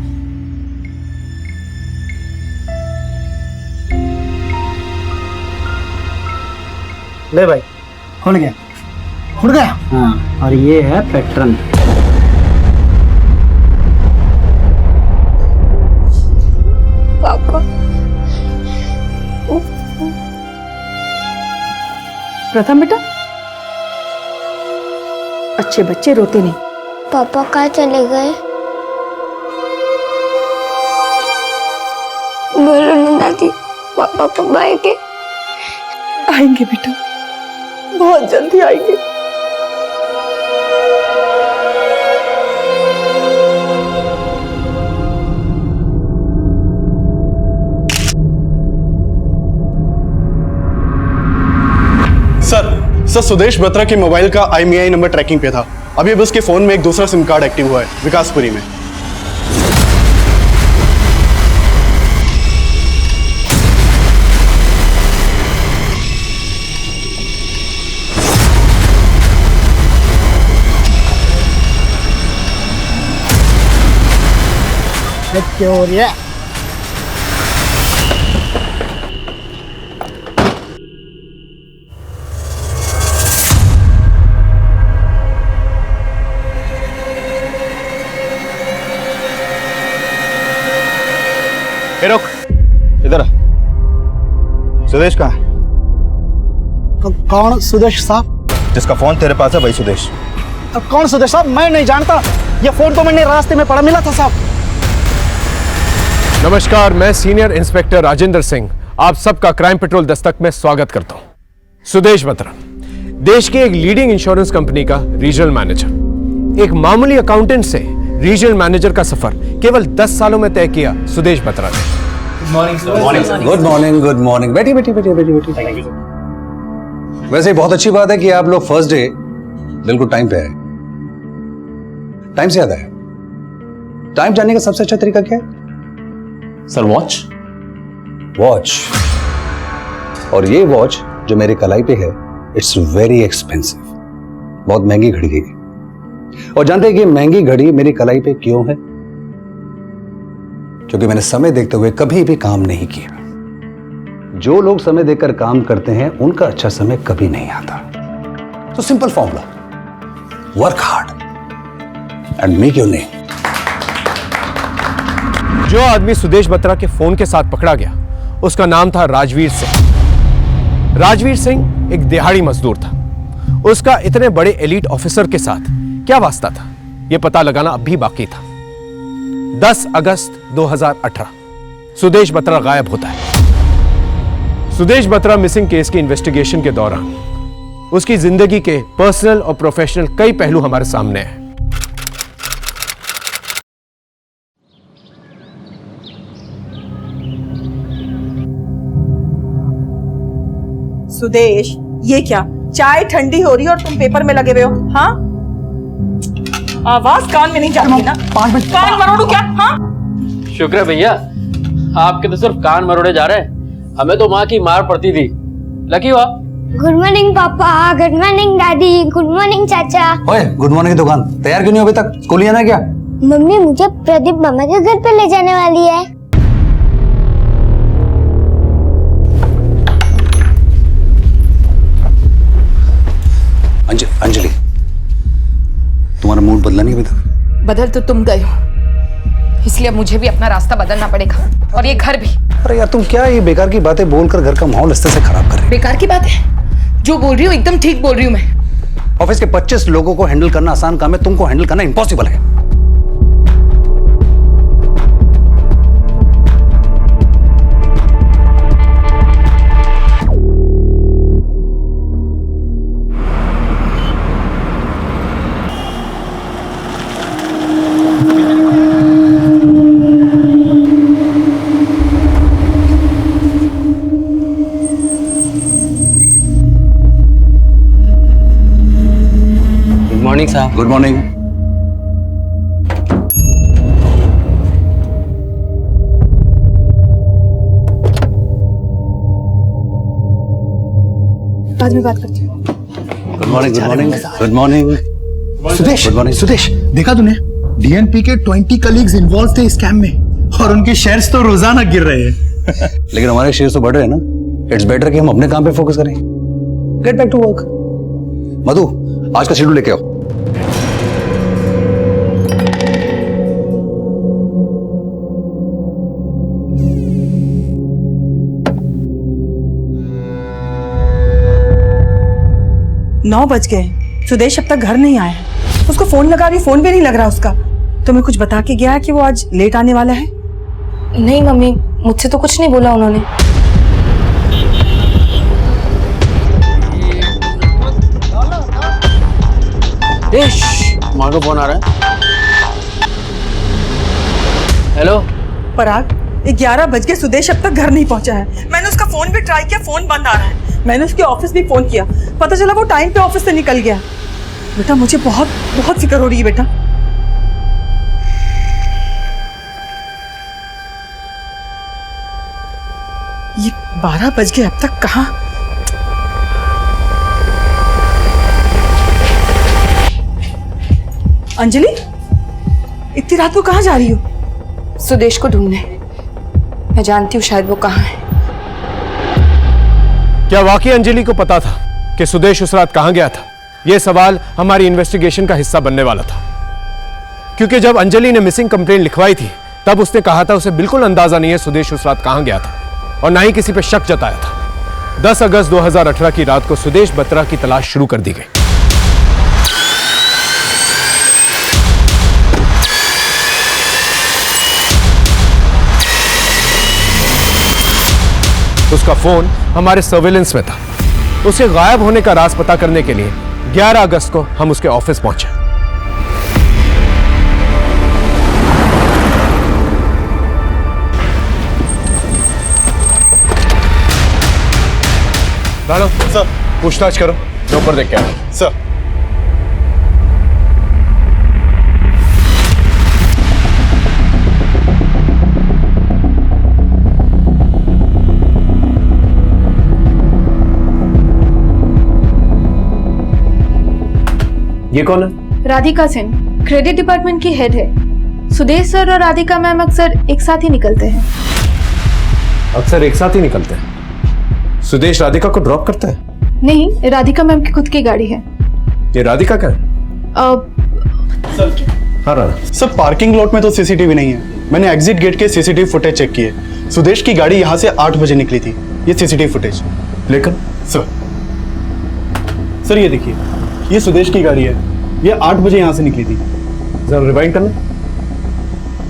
ले भाई, खुल गया, खुल गया। हाँ, और ये है पैटर्न। पापा, प्रथम बेटा, अच्छे बच्चे रोते नहीं। पापा कहाँ चले गए? बोलो ना दादी, पापा कब आएंगे? आएंगे बेटा, बहुत जल्दी आएंगे। सर सुदेश बत्रा के मोबाइल का IMEI नंबर ट्रैकिंग पे था। अभी अब उसके फोन में एक दूसरा सिम कार्ड एक्टिव हुआ है विकासपुरी में। क्या हो रहा है? रुक, इधर आ। सुदेश कहाँ है? कौन सुदेश साहब? जिसका फोन तेरे पास है वही सुदेश। कौन सुदेश साहब? मैं नहीं जानता। ये फोन तो मैंने रास्ते में पड़ा मिला था साहब। नमस्कार, मैं सीनियर इंस्पेक्टर राजेंद्र सिंह आप सबका क्राइम पेट्रोल दस्तक में स्वागत करता हूं। सुदेश बत्रा देश की एक लीडिंग इंश्योरेंस कंपनी का रीजनल मैनेजर, एक मामूली अकाउंटेंट से रीजनल मैनेजर का सफर केवल 10 सालों में तय किया सुदेश बत्रा ने। Good morning. बैठिए। वैसे बहुत अच्छी बात है कि आप लोग फर्स्ट डे बिल्कुल टाइम पे आए। टाइम से याद आया, टाइम जानने का सबसे अच्छा तरीका क्या है सर? वॉच। और ये वॉच जो मेरे कलाई पे है, इट्स वेरी एक्सपेंसिव, बहुत महंगी घड़ी है। और जानते हैं कि महंगी घड़ी मेरी कलाई पे क्यों है? क्योंकि मैंने समय देखते हुए कभी भी काम नहीं किया। जो लोग समय देकर काम करते हैं उनका अच्छा समय कभी नहीं आता। तो simple formula, work hard and make your name. जो आदमी सुदेश बत्रा के फोन के साथ पकड़ा गया उसका नाम था राजवीर सिंह। राजवीर सिंह एक दिहाड़ी मजदूर था। उसका इतने बड़े एलीट ऑफिसर के साथ क्या वास्ता था, यह पता लगाना अब भी बाकी था। 10 अगस्त 2018 सुदेश बत्रा गायब होता है। सुदेश बत्रा मिसिंग केस की इन्वेस्टिगेशन के दौरान उसकी जिंदगी के पर्सनल और प्रोफेशनल कई पहलू हमारे सामने हैं। सुदेश, ये क्या? चाय ठंडी हो रही है और तुम पेपर में लगे हुए हो? हाँ, आवाज कान में नहीं जाती ना? कान मरोड़ू क्या? हाँ, शुक्र है भैया, आपके तो सिर्फ कान मरोड़े जा रहे हैं, हमें तो माँ की मार पड़ती थी। लकी हुआ। गुड मॉर्निंग पापा, गुड मॉर्निंग दादी, गुड मॉर्निंग चाचा। ओए, गुड मॉर्निंग की दुकान तैयार क्यों नहीं अभी तक? स्कूल ही आना क्या? मम्मी मुझे प्रदीप मामा के घर पे ले जाने वाली है। अंजलि, तुम्हारा मूड बदला नहीं अभी तक? बदल तो तुम गए हो, इसलिए मुझे भी अपना रास्ता बदलना पड़ेगा, और ये घर भी। अरे यार, तुम क्या ये बेकार की बातें बोलकर घर का माहौल इस तरह से खराब कर रही हो? बेकार की बात है? जो बोल रही हूँ एकदम ठीक बोल रही हूँ मैं। ऑफिस के 25 लोगों को हैंडल करना आसान काम है, तुमको हैंडल करना इम्पॉसिबल है। मॉर्निंग साहब। Good morning. बाद में बात करती हूँ। Good morning. Good morning. Good morning. Sudesh, good morning. Sudesh, देखा तूने? डीएनपी के 20 कलीग्स इन्वॉल्व थे इस स्कैम में और उनके शेयर्स तो रोजाना गिर रहे हैं। लेकिन हमारे शेयर्स तो बढ़ रहे हैं ना। इट्स बेटर कि हम अपने काम पे फोकस करें। Get back to work. Madhu, आज का शेड्यूल लेके आओ। नौ बज गए, सुदेश अब तक घर नहीं आया है। उसको फोन लगा रही, फोन भी नहीं लग रहा उसका। तुम्हें कुछ बता के गया है कि वो आज लेट आने वाला है? नहीं मम्मी, मुझसे तो कुछ नहीं बोला उन्होंने। माँ को फोन आ रहा है। हेलो पराग, 11 बज गए, सुदेश अब तक घर नहीं पहुंचा है। मैंने उसका फोन भी ट्राई किया, फोन बंद आ रहा है। मैंने उसके ऑफिस भी फोन किया, पता चला वो टाइम पे ऑफिस से निकल गया। बेटा मुझे बहुत बहुत फिक्र हो रही है बेटा। ये 12 बज गए, अब तक कहाँ? अंजलि, इतनी रात को कहाँ जा रही हो? सुदेश को ढूंढने। मैं जानती हूँ शायद वो कहाँ है। क्या वाकई अंजलि को पता था कि सुदेश उस रात कहां गया था? यह सवाल हमारी इन्वेस्टिगेशन का हिस्सा बनने वाला था, क्योंकि जब अंजलि ने मिसिंग कंप्लेंट लिखवाई थी तब उसने कहा था उसे बिल्कुल अंदाजा नहीं है सुदेश उस रात कहां गया था और ना ही किसी पे शक जताया था। 10 अगस्त 2018 की रात को सुदेश बत्रा की तलाश शुरू कर दी गई। उसका फोन हमारे सर्वेलेंस में था। उसे गायब होने का राज पता करने के लिए 11 अगस्त को हम उसके ऑफिस पहुंचे। राणा सर, पूछताछ करो, ऊपर देख के आओ। सर। ये कौन है? राधिका सेन, क्रेडिट डिपार्टमेंट की हेड है। सुदेश सर और राधिका मैम अक्सर एक साथ ही निकलते हैं। अक्सर एक साथ ही निकलते हैं? सुदेश राधिका को ड्रॉप करता है? नहीं, राधिका मैम की खुद की गाड़ी है। ये राधिका का है? हाँ राणा। सर, पार्किंग लॉट में तो सीसीटीवी नहीं है। मैंने एग्जिट गेट के सीसीटीवी फुटेज चेक किए। सुदेश की गाड़ी यहाँ से 8 बजे निकली थी। ये सीसीटीवी फुटेज। लेकिन सर ये देखिए, ये सुदेश की गाड़ी है। ये 8 बजे यहाँ से निकली थी। जरा रिवाइंड करना।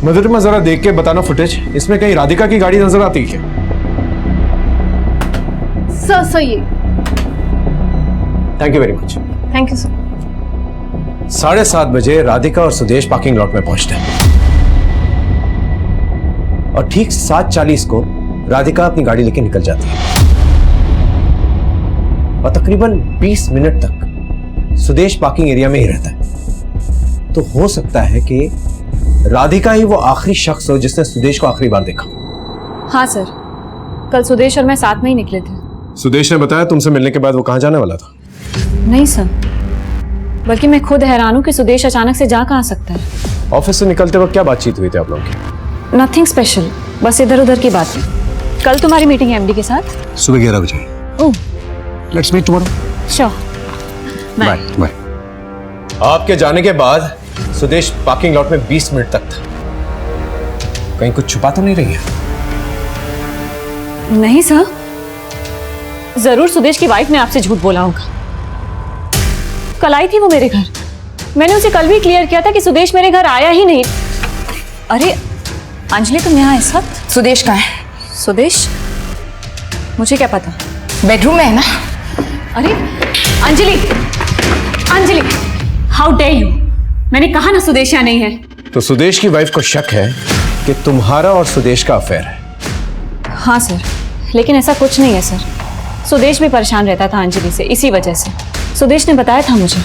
मधुरिमा जरा देख के बताना फुटेज। इसमें कहीं राधिका की गाड़ी नजर आती है? सर ये। Thank you very much. Thank you sir. 7:30 बजे राधिका और सुदेश पार्किंग लॉट में पहुंचते हैं और ठीक 7:40 को राधिका अपनी गाड़ी लेकर निकल जाती है और तकरीबन 20 मिनट तक सुदेश पार्किंग एरिया में ही रहता है। तो हो सकता है कि राधिका ही वो आखिरी शख्स हो जिसने सुदेश को आखिरी बार देखा। हाँ सर, कल सुदेश और मैं साथ में ही निकले थे। सुदेश ने बताया तुमसे मिलने के बाद वो कहां जाने वाला था? नहीं सर, बल्कि मैं खुद हैरान हूँ कि सुदेश अचानक से जा कहाँ सकता है। ऑफिस से निकलते वक्त क्या बातचीत हुई थी आप लोगों की? नथिंग स्पेशल, बस इधर उधर की बात है। कल तुम्हारी मीटिंग है एमडी के साथ? सुबह 11 बजे। Oh, let's meet tomorrow. Sure. Bye bye. आपके जाने के बाद सुदेश पार्किंग लॉट में 20 मिनट तक था। कहीं कुछ छुपा तो नहीं रही है? नहीं सर, जरूर सुदेश की वाइफ ने आपसे झूठ बोला होगा। कल आई थी वो मेरे घर। मैंने उसे कल भी क्लियर किया था कि सुदेश मेरे घर आया ही नहीं। अरे अंजलि, तुम यहाँ इस वक्त? सुदेश कहाँ है? सुदेश? मुझे क्या पता। बेडरूम में है ना? अरे Anjali, Anjali, how dare you! मैंने कहा ना सुदेश यहाँ नहीं है। तो सुदेश की वाइफ को शक है कि तुम्हारा और सुदेश का अफेयर है? हाँ सर, लेकिन ऐसा कुछ नहीं है सर। सुदेश भी परेशान रहता था अंजलि से, इसी वजह से। सुदेश ने बताया था मुझे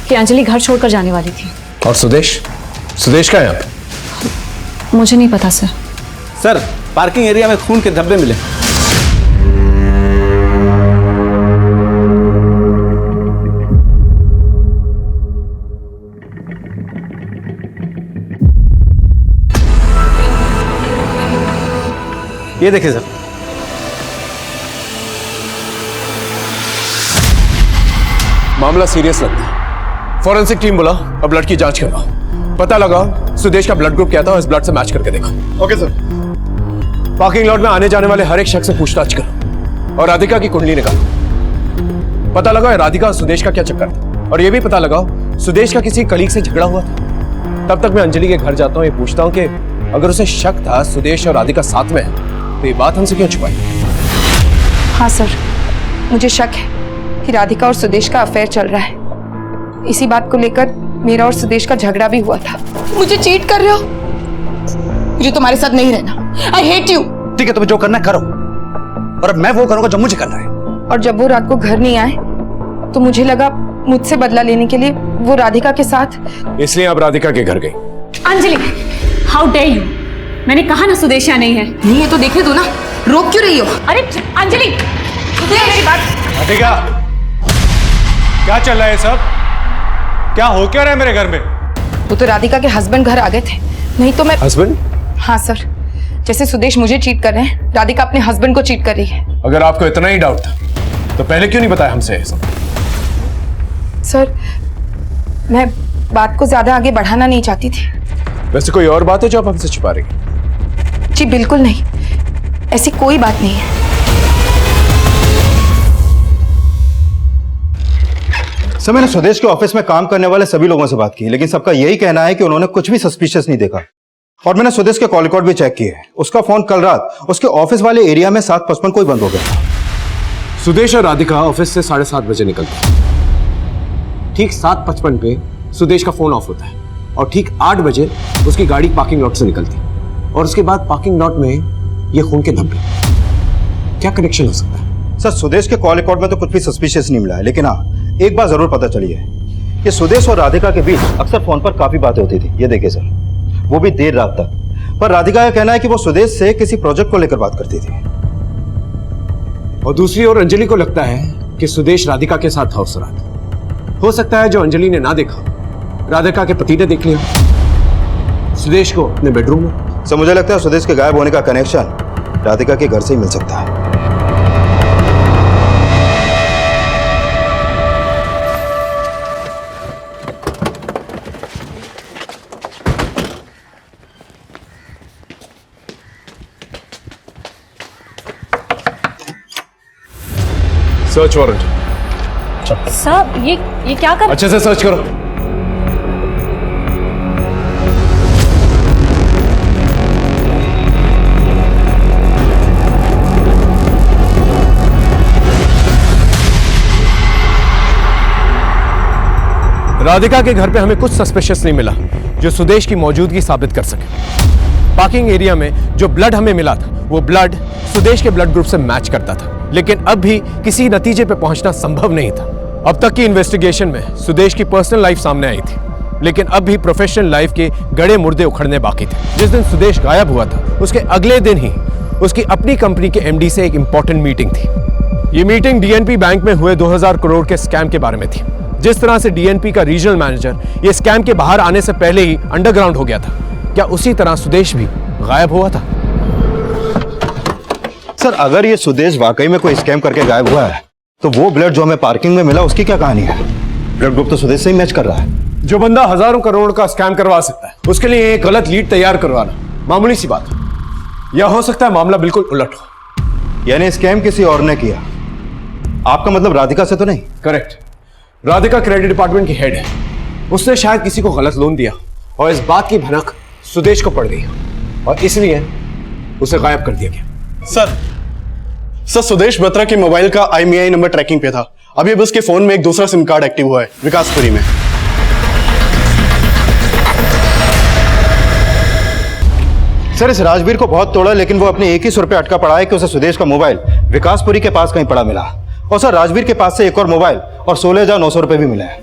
कि अंजलि घर छोड़कर जाने वाली थी। और सुदेश का है यहाँ पे? मुझे नहीं पता सर। सर, पार्किंग एरिया में खून के धब्बे मिले। ये देखिए सर, मामला सीरियस लगता है। फॉरेंसिक टीम बुलाओ, अब ब्लड की जांच करवाओ, पता लगाओ सुदेश का ब्लड ग्रुप क्या था और इस ब्लड से मैच करके देखो। Okay sir. पार्किंग लॉट में आने जाने वाले हर एक शख्स से पूछताछ करो और राधिका की कुंडली निकालो। पता लगाओ राधिका और सुदेश का क्या चक्कर था, और यह भी पता लगाओ सुदेश का किसी कलीग से झगड़ा हुआ था। तब तक मैं अंजलि के घर जाता हूं, ये पूछता हूं कि अगर उसे शक था सुदेश और राधिका साथ में है तो ये बात हमसे क्यों छुपाई? हाँ सर, मुझे शक है कि राधिका और सुदेश का अफेयर चल रहा है। इसी बात को लेकर मेरा और सुदेश का झगड़ा भी हुआ था। मुझे चीट कर रहे हो? मुझे तुम्हारे साथ नहीं रहना। I hate you. ठीक है, तुम्हें जो करना है करो, और अब मैं वो करूंगा जो मुझे करना है। और जब वो रात को घर नहीं आए तो मुझे लगा मुझसे बदला लेने के लिए वो राधिका के साथ, इसलिए आप राधिका के घर गई। Anjali, how dare you! मैंने कहा ना सुदेश यहाँ नहीं है। नहीं है तो देखने दो ना, रोक क्यों रही हो? अरे अंजलि, मेरी बात। राधिका, क्या चल रहा है सब? क्या हो क्या रहा है मेरे घर में? वो तो राधिका के हस्बैंड घर आ गए थे, नहीं तो मैं। हस्बैंड? हाँ सर, जैसे सुदेश मुझे चीट कर रहे हैं, राधिका अपने हस्बैंड को चीट कर रही है। अगर आपको इतना ही डाउट था तो पहले क्यों नहीं बताया हमसे ये सब? सर, मैं बात को ज्यादा आगे बढ़ाना नहीं चाहती थी। वैसे कोई और बात है जो आप हमसे छुपा रही हैं? जी बिल्कुल नहीं, ऐसी कोई बात नहीं है। सर, मैंने सुदेश के ऑफिस में काम करने वाले सभी लोगों से बात की, लेकिन सबका यही कहना है कि उन्होंने कुछ भी सस्पिशियस नहीं देखा। और मैंने सुदेश के कॉल रिकॉर्ड भी चेक किए। उसका फोन कल रात उसके ऑफिस वाले एरिया में 7:55 को ही बंद हो गया था। सुदेश और राधिका ऑफिस से 7:30 बजे निकलते हैं। ठीक 7:55 पे सुदेश का फोन ऑफ होता है और ठीक 8 बजे उसकी गाड़ी पार्किंग लॉट से निकलती है, और उसके बाद पार्किंग लॉट में ये खून के धब्बे। क्या कनेक्शन हो सकता है? सर, सुदेश के कॉल रिकॉर्ड में तो कुछ भी सस्पिशियस नहीं मिला है, लेकिन हाँ, एक बात जरूर पता चली है कि सुदेश और राधिका के बीच अक्सर फोन पर काफी बातें होती थी। ये देखिए सर, वो भी देर रात तक। पर राधिका का कहना है कि वो सुदेश से किसी प्रोजेक्ट को लेकर बात करती थी। और दूसरी ओर अंजलि को लगता है कि सुदेश राधिका के साथ था उस रात। हो सकता है जो अंजलि ने ना देखा, राधिका के पति ने देख लिया सुदेश को अपने बेडरूम में। सर, मुझे लगता है सुदेश के गायब होने का कनेक्शन राधिका के घर से ही मिल सकता है। Search warrant. साहब, ये क्या कर? अच्छे से सर्च करो। राधिका के घर पे हमें कुछ सस्पिशियस नहीं मिला जो सुदेश की मौजूदगी साबित कर सके। पार्किंग एरिया में जो ब्लड हमें मिला था वो ब्लड सुदेश के ब्लड ग्रुप से मैच करता था, लेकिन अब भी किसी नतीजे पे पहुंचना संभव नहीं था। अब तक की इन्वेस्टिगेशन में सुदेश की पर्सनल लाइफ सामने आई थी, लेकिन अब भी प्रोफेशनल लाइफ के गड़े मुर्दे उखड़ने बाकी थे। जिस दिन सुदेश गायब हुआ था उसके अगले दिन ही उसकी अपनी कंपनी के एमडी से एक इंपॉर्टेंट मीटिंग थी। ये मीटिंग डीएनपी बैंक में हुए 2000 करोड़ के स्कैम के बारे में थी। जिस तरह से डीएनपी का रीजनल मैनेजर ये स्कैम के बाहर आने से पहले ही अंडरग्राउंड हो गया था, क्या उसी तरह सुदेश भी गायब हुआ था? सर, अगर ये सुदेश वाकई में कोई स्कैम करके गायब हुआ है तो वो ब्लड जो हमें पार्किंग में मिला उसकी क्या कहानी है? ब्लड ग्रुप तो सुदेश से ही मैच कर रहा है। जो बंदा हजारों करोड़ का स्कैम करवा सकता है उसके लिए एक गलत लीड तैयार करवाना मामूली सी बात है। या हो सकता है मामला बिल्कुल उलट हो, यानी स्कैम किसी और ने किया। आपका मतलब राधिका से तो नहीं? करेक्ट। राधिका क्रेडिट डिपार्टमेंट की हेड है। उसने शायद किसी को गलत लोन दिया और इस बात की भनक सुदेश को पड़ गई और इसलिए उसे गायब कर दिया गया। सर, सुदेश बत्रा के मोबाइल का IMEI नंबर ट्रैकिंग पे था। अभी अब उसके फोन में एक दूसरा सिम कार्ड एक्टिव हुआ है, विकासपुरी में। सर, इस राजवीर को बहुत तोड़ा, लेकिन वो अपने एक ही सुर पे अटका पड़ा है कि उसे सुदेश का मोबाइल विकासपुरी के पास कहीं पड़ा मिला। और सर, राजवीर के पास से एक और मोबाइल और 16,900 रुपए भी मिले हैं।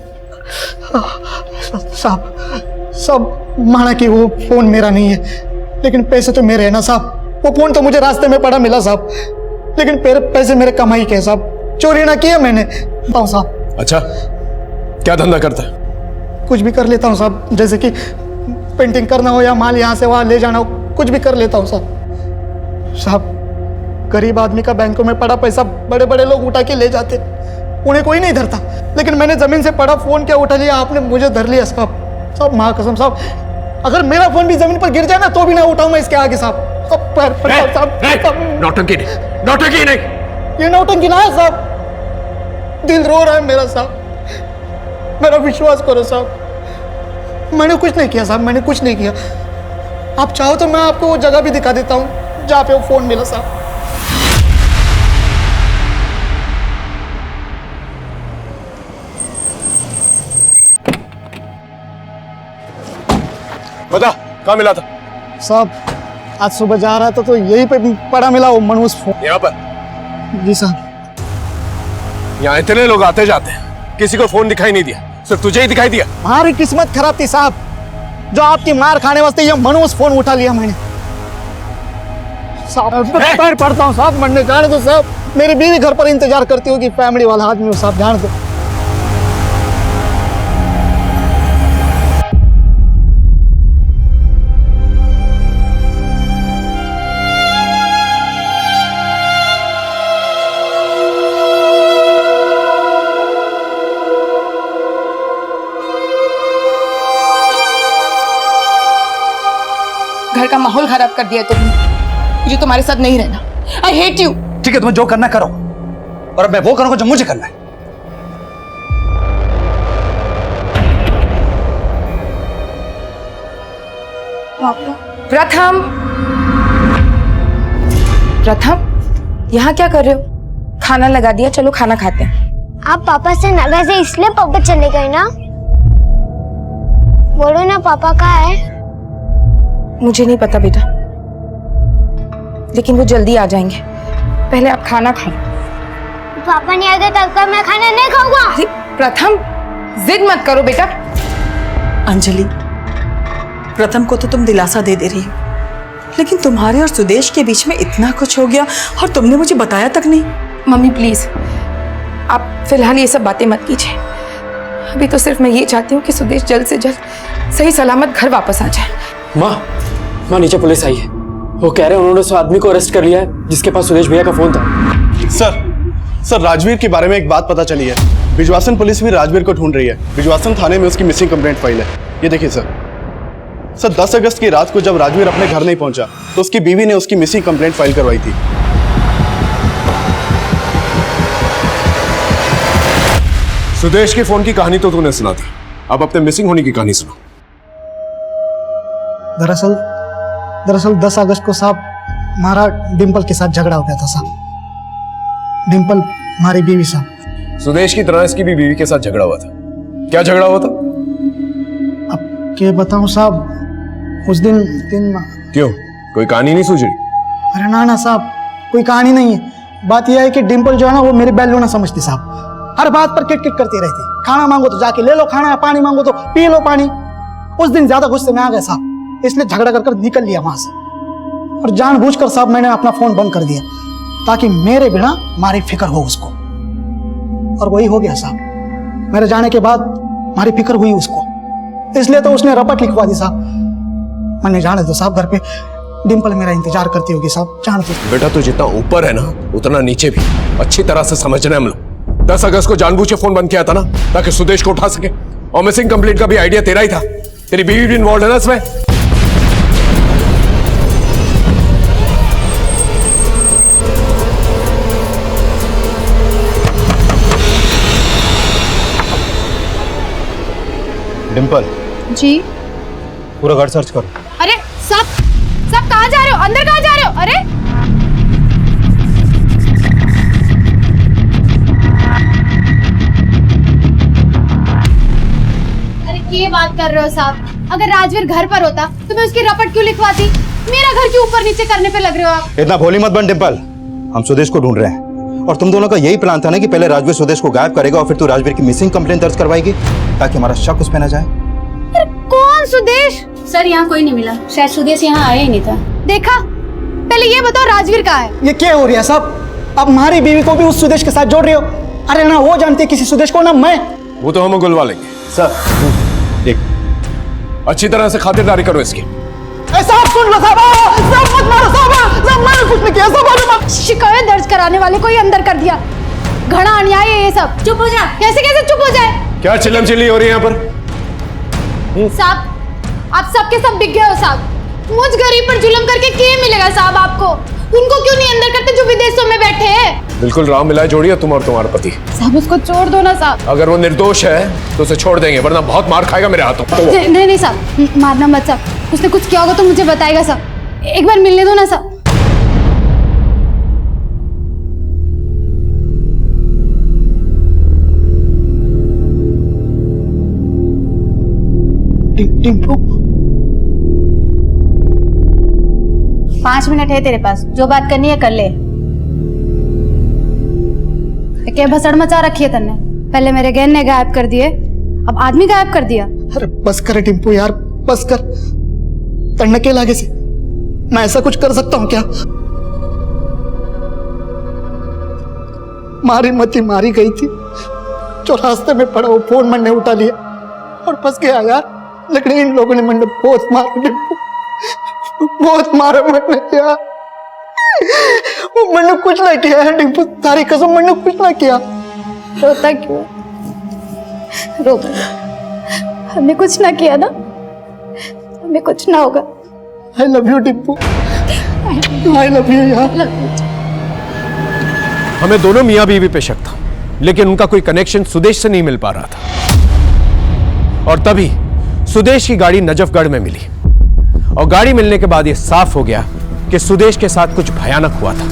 साहब, माना कि वो फोन मेरा नहीं है, लेकिन पैसे तो मेरे हैं ना साहब। वो फोन तो मुझे रास्ते में पड़ा मिला साहब, लेकिन पैसे मेरे कमाई के साहब, चोरी ना किया मैंने। बताओ साहब। अच्छा, क्या धंधा करता है? कुछ भी कर लेता हूँ साहब, जैसे कि पेंटिंग करना हो या माल यहाँ से वहाँ ले जाना हो, कुछ भी कर लेता हूँ साहब। गरीब आदमी का बैंकों में पड़ा पैसा बड़े बड़े लोग उठा के ले जाते, उन्हें कोई नहीं धरता, लेकिन मैंने जमीन से पड़ा फोन क्या उठा लिया, आपने मुझे धर लिया साहब। साहब माँ कसम साहब, अगर मेरा फोन भी जमीन पर गिर जाए ना तो भी ना उठाऊंगा इसके आगे साहब। नौटंकी नहीं, नौटंकी नहीं, ये नौटंकी ना है साहब, दिल रो रहा है मेरा साहब, मेरा विश्वास करो साहब, मैंने कुछ नहीं किया साहब, मैंने कुछ नहीं किया। आप चाहो तो मैं आपको वो जगह भी दिखा देता हूँ जहाँ पे वो फोन मिला साहब। बता कहाँ मिला था? साहब आज सुबह जा रहा था तो यहीं पे पड़ा मिला वो मनोज फोन। यहाँ पर? जी साहब। यहाँ इतने लोग आते जाते हैं, किसी को फोन दिखाई नहीं दिया, सिर्फ तुझे ही दिखाई दिया। हमारी किस्मत खराब थी साहब, जो आपकी मार खाने वास्ते ये मनोज फोन उठा लिया मैंने साहब। पैर पड़ता हूँ साहब, मरने जाने दो साहब, मेरी बीवी घर पर इंतजार करती होगी, फैमिली वाला आदमी हो साहब, जान दो। घर का माहौल खराब कर दिया तुमने, मुझे तुम्हारे साथ नहीं रहना। I hate you. ठीक है, तुम्हें जो करना करो, और अब मैं वो करूंगा जो मुझे करना है। प्रथम, प्रथम यहाँ क्या कर रहे हो? खाना लगा दिया, चलो खाना खाते हैं। आप पापा से नाराज है इसलिए पापा चले गए ना? बोलो ना पापा कहाँ है? मुझे नहीं पता बेटा, लेकिन वो जल्दी आ जाएंगे। पहले आप खाना खाओ। पापा नहीं आ गए तब तक मैं खाना नहीं खाऊंगा। प्रथम जिद मत करो बेटा। अंजलि, प्रथम को तो तुम दिलासा दे रही हो, लेकिन तुम्हारे और सुदेश के बीच में इतना कुछ हो गया और तुमने मुझे बताया तक नहीं। मम्मी प्लीज, आप फिलहाल ये सब बातें मत कीजिए। अभी तो सिर्फ मैं ये चाहती हूँ कि सुदेश जल्द से जल्द सही सलामत घर वापस आ जाए। माँ नीचे पुलिस आई है, वो कह रहे हैं उन्होंने उस आदमी को अरेस्ट कर लिया है जिसके पास सुदेश भैया का फोन था। सर राजवीर के बारे में एक बात पता चली है। बिजवासन पुलिस भी राजवीर को ढूंढ रही है। बिजवासन थाने में उसकी मिसिंग कंप्लेंट फाइल है। ये देखिए सर 10 अगस्त की रात को जब राजवीर अपने घर नहीं पहुंचा तो उसकी बीवी ने उसकी मिसिंग कंप्लेंट फाइल करवाई थी। सुदेश के फोन की कहानी तो तूने सुना थी, अब अपने मिसिंग होने की कहानी सुनो। दरअसल 10 अगस्त को साहब हमारा डिम्पल के साथ झगड़ा हो गया था साहब। डिम्पल हमारी बीवी साहब। सुदेश की तरह इसकी भी बीवी के साथ झगड़ा हुआ था। क्या झगड़ा हुआ था? अब क्या बताऊं साहब, उस दिन क्यों, कोई कहानी नहीं सूझ रही? अरे ना साहब, कोई कहानी नहीं है। बात यह है कि डिम्पल जो है ना वो मेरी बैल्यू ना समझती साहब, हर बात पर किट किट करती रहती। खाना मांगो तो जाके ले लो खाना, पानी मांगो तो पी लो पानी। उस दिन ज्यादा गुस्से में आ गए साहब, इसलिए झगड़ा कर निकल लिया वहां से, और जानबूझकर साहब मैंने अपना फोन बंद कर दिया ताकि मेरे बिना हमारी फिक्र हो उसको, और वही हो गया साहब। मेरे जाने के बाद हमारी फिक्र हुई उसको, इसलिए तो उसने रपट लिखवा दी साहब। मैंने जाने दो साहब, घर पे डिम्पल मेरा इंतजार करती होगी साहब, जान दो। बेटा तू जितना ऊपर है ना उतना नीचे भी अच्छी तरह से समझना है हम लोग। 10 अगस्त को जानबूझ के फोन बंद किया था ना ताकि सुदेश को उठा सके, और मिसिंग कंप्लेंट का भी आइडिया तेरा ही था। तेरी बीवी भी इन्वॉल्व है ना इसमें। डिम्पल जी। पूरा घर सर्च करो। अरे सब कहाँ जा रहे हो? अंदर कहाँ जा रहे हो? अरे ये बात कर रहे हो साहब? अगर राजवीर घर पर होता तो मैं उसकी रपट क्यों लिखवाती? मेरा घर क्यों ऊपर नीचे करने पे लग रहे हो आप? इतना भोली मत बन डिम्पल, हम सुदेश को ढूंढ रहे हैं, और तुम दोनों का यही प्लान था ना कि पहले राजवीर सुदेश को गायब करेगा और फिर तू राजवीर की मिसिंग कंप्लेंट दर्ज करवाएगी ताकि हमारा शक उस पे ना जाए। कौन सुदेश? सर यहाँ कोई नहीं मिला, शायद सुदेश यहाँ आया ही नहीं था। देखा, पहले ये बताओ राजवीर कहाँ है? ये क्या हो रहा है साहब? अब हमारी बीवी को भी उस सुदेश के साथ जोड़ रहे हो। अरे ना वो जानती है किसी सुदेश को, ना मैं। वो तो हम गुलवा लेंगे। सर एक अच्छी तरह से खातिरदारी करो इसकी। साहब सुन लो साहब, साहब मत मारो साहब, साहब मैंने कुछ नहीं किया साहब। शिकायत दर्ज कराने वाले को ही अंदर कर दिया, घना अन्याय है ये सब। चुप हो जा। कैसे कैसे चुप हो जाए? क्या चिल्लम चिल्ली हो रही है यहाँ पर? साहब आप सबके सब बिक गए हो साहब। मुझ गरीब पर जुल्म करके क्या मिलेगा साहब आपको? उनको क्यों नहीं अंदर करते जो विदेशों में बैठे हैं? बिल्कुल राव मिलाए जोड़िए तुम और तुम्हारा पति। साहब उसको छोड़ दो ना साहब। अगर वो निर्दोष है तो उसे छोड़ देंगे, वरना बहुत मार खाएगा मेरे हाथों। नहीं नहीं साहब, मारना मत साहब। उसने कुछ किया होगा तो मुझे बताएगा साहब। एक बार मिलने दो ना साहब। टिंकू 5 मिनट है तेरे पास, जो बात करनी है कर ले। क्या भसड़ मचा रखी है तन्ने? पहले मेरे गहने गायब कर दिए, अब आदमी गायब कर दिया। अरे बस कर टिंपू यार, बस कर। तन्ने के लागे से मैं ऐसा कुछ कर सकता हूँ क्या? मारी मती मारी गई थी, जो रास्ते में पड़ा वो फोन मैंने उठा लिया और फंस गया यार। लेकिन इन लोगों ने मैंने बहुत मारा टिंपू, बहुत मारा मैंने यार। मैंने कुछ ना किया है टिंपू, तारी कसम मैंने कुछ ना किया। रोता क्यों? रोता, हमने कुछ ना किया ना, हमें कुछ ना होगा। I love you Timpu, I love you यार। हमें दोनों मियां बीवी पे शक था, लेकिन उनका कोई कनेक्शन सुदेश से नहीं मिल पा रहा था। और तभी सुदेश की गाड़ी नजफगढ़ में मिली और गाड़ी मिलने के बाद यह साफ हो गया कि सुदेश के साथ कुछ भयानक हुआ था।